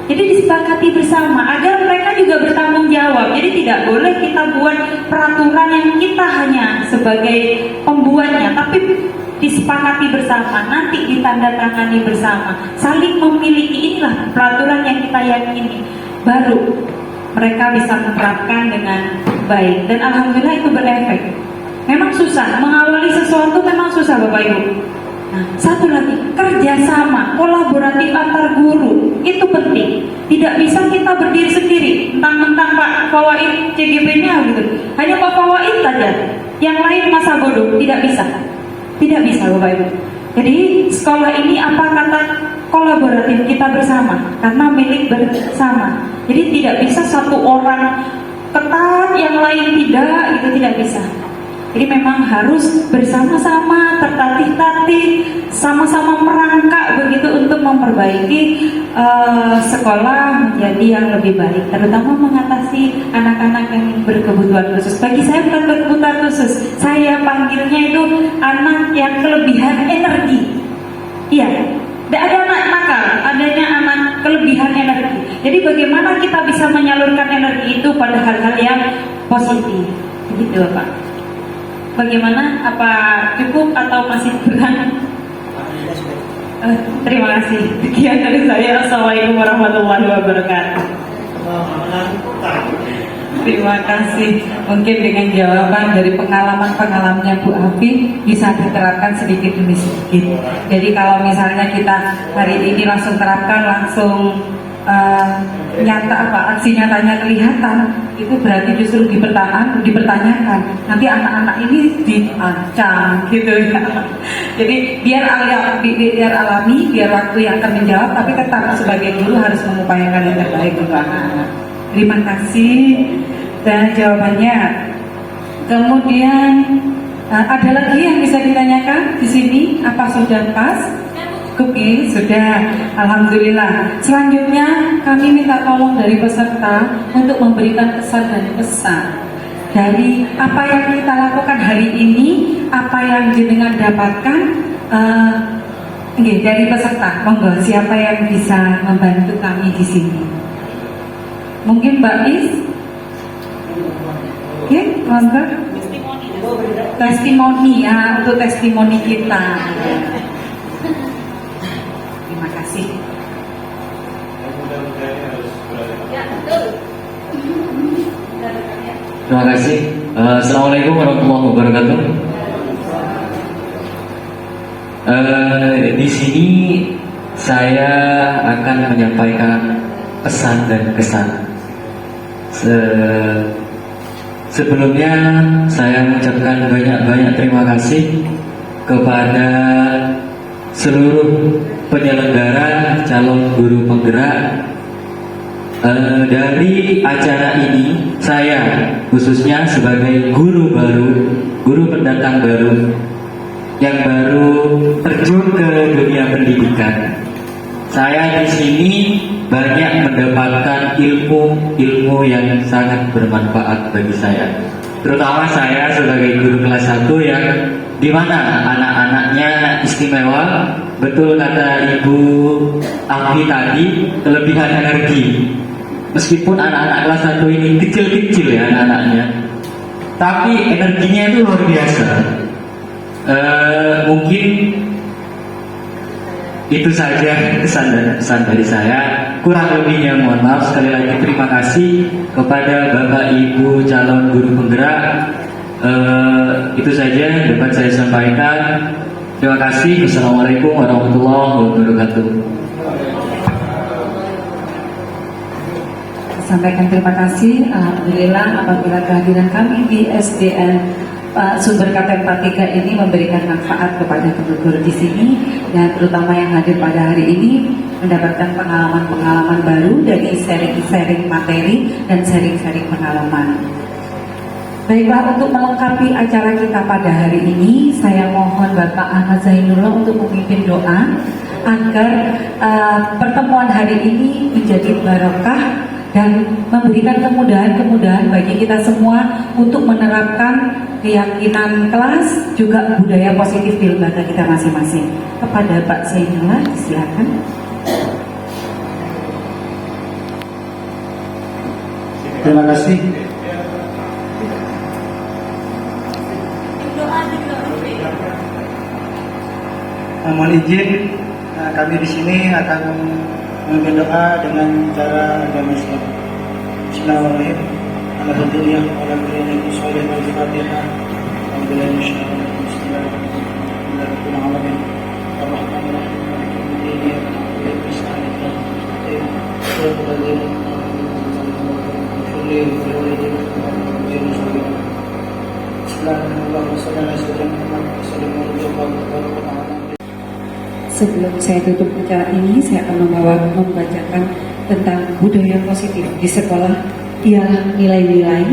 Jadi disepakati bersama agar mereka juga bertanggung jawab. Jadi tidak boleh kita buat peraturan yang kita hanya sebagai pembuatnya, tapi disepakati bersama, nanti ditandatangani bersama, saling memiliki. Inilah peraturan yang kita yakini. Baru mereka bisa menerapkan dengan baik, dan alhamdulillah itu berefek. Memang susah, mengawali sesuatu memang susah, Bapak Ibu. Nah, satu lagi, kerjasama, kolaboratif antar guru, itu penting. Tidak bisa kita berdiri sendiri, mentang-mentang Pak Fawaid CGP-nya gitu, hanya Pak Fawaid saja, yang lain masa bodoh, tidak bisa. Tidak bisa, Bapak Ibu. Jadi sekolah ini apa kata kolaboratif, kita bersama, karena milik bersama. Jadi tidak bisa satu orang ketat, yang lain tidak, itu tidak bisa. Jadi memang harus bersama-sama, tertatih-tatih, sama-sama merangkak begitu untuk memperbaiki sekolah menjadi yang lebih baik, terutama mengatasi anak-anak yang berkebutuhan khusus. Bagi saya bukan berkebutuhan khusus, saya panggilnya itu anak yang kelebihan energi. Iya, tidak ada anak nakal, adanya anak kelebihan energi. Jadi bagaimana kita bisa menyalurkan energi itu pada hal-hal yang positif, begitu Pak. Bagaimana? Apa cukup atau masih kurang? Terima kasih. Sekian dari saya. Assalamualaikum warahmatullahi wabarakatuh. Terima kasih. Mungkin dengan jawaban dari pengalaman-pengalamannya Bu Afi bisa diterapkan sedikit demi sedikit. Jadi kalau misalnya kita hari ini langsung terapkan, langsung nyata aksi nyatanya kelihatan, itu berarti justru dipertanyakan. Nanti anak-anak ini diancam gitu ya. Jadi biar alami, biar waktu yang akan menjawab, tapi tetap sebagai guru harus mengupayakan yang terbaik untuk anak-anak. Terima kasih. Dan jawabannya. Kemudian ada lagi yang bisa ditanyakan di sini? Apa sudah pas? Oke, sudah. Alhamdulillah. Selanjutnya kami minta tolong dari peserta untuk memberikan kesan dan pesan dari apa yang kita lakukan hari ini, apa yang jenengan dapatkan. Dari peserta, monggo siapa yang bisa membantu kami di sini? Mungkin Mbak Is? Oke, monggo. Testimoni ya, untuk testimoni kita. Terima kasih. Terima kasih. Assalamualaikum warahmatullahi wabarakatuh. Di sini saya akan menyampaikan pesan dan kesan. Sebelumnya saya mengucapkan banyak-banyak terima kasih kepada seluruh penyelenggara calon guru penggerak. Dari acara ini saya khususnya sebagai guru baru, guru pendatang baru yang baru terjun ke dunia pendidikan, saya di sini banyak mendapatkan ilmu yang sangat bermanfaat bagi saya. Terutama saya sebagai guru kelas 1 yang dimana anak-anaknya istimewa. Betul kata Ibu Afi tadi, kelebihan energi. Meskipun anak-anak kelas 1 ini kecil-kecil ya anak-anaknya, tapi energinya itu luar biasa. Mungkin itu saja kesan dan pesan dari saya. Kurang lebihnya mohon maaf. Sekali lagi terima kasih kepada Bapak Ibu calon guru penggerak. Itu saja dapat saya sampaikan. Terima kasih. Wassalamualaikum warahmatullahi wabarakatuh. Sampaikan terima kasih. Alhamdulillah apabila kehadiran kami di SDN Sumber KTM 43 ini memberikan manfaat kepada guru-guru di sini, dan terutama yang hadir pada hari ini mendapatkan pengalaman-pengalaman baru dari sharing-sharing materi dan sharing-sharing pengalaman. Baiklah, untuk melengkapi acara kita pada hari ini, saya mohon Bapak Ahmad Zainullah untuk memimpin doa agar pertemuan hari ini menjadi barokah dan memberikan kemudahan-kemudahan bagi kita semua untuk menerapkan keyakinan kelas, juga budaya positif di lembaga kita masing-masing. Kepada Pak Zainullah, silakan. Terima kasih. Mohon izin, kami di sini akan memimpin doa dengan cara agama Islam. Bismillahirrahmanirrahim. Alhamdulillah, alhamdulillah, sholih wal fatihah. Alhamdulillah, insyaallah. Bismillahirrahmanirrahim. Ar-Rahmanir-Rahim. Maliki yaumiddin. Sebelum saya tutup acara ini, saya akan membacakan tentang budaya positif di sekolah, ialah nilai-nilai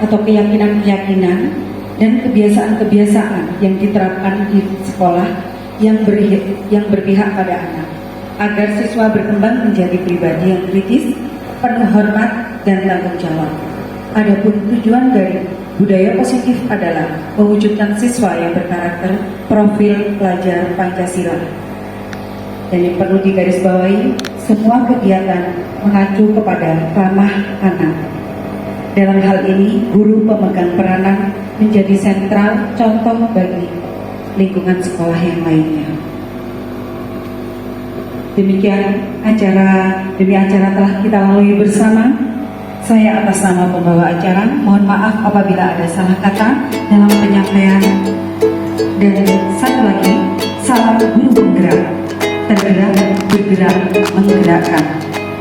atau keyakinan-keyakinan dan kebiasaan-kebiasaan yang diterapkan di sekolah yang berpihak pada anak, agar siswa berkembang menjadi pribadi yang kritis, penuh hormat dan tanggung jawab. Adapun tujuan dari budaya positif adalah mewujudkan siswa yang berkarakter profil pelajar Pancasila. Dan yang perlu digarisbawahi, semua kegiatan mengacu kepada ramah anak. Dalam hal ini, guru pemegang peranan menjadi sentral contoh bagi lingkungan sekolah yang lainnya. Demikian demi acara telah kita lalui bersama. Saya atas nama pembawa acara mohon maaf apabila ada salah kata dalam penyampaian. Dan satu lagi, salam guru penggerak, tergerak, bergerak, menggerakkan.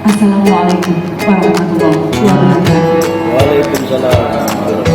Assalamualaikum warahmatullahi wabarakatuh. Waalaikumsalam.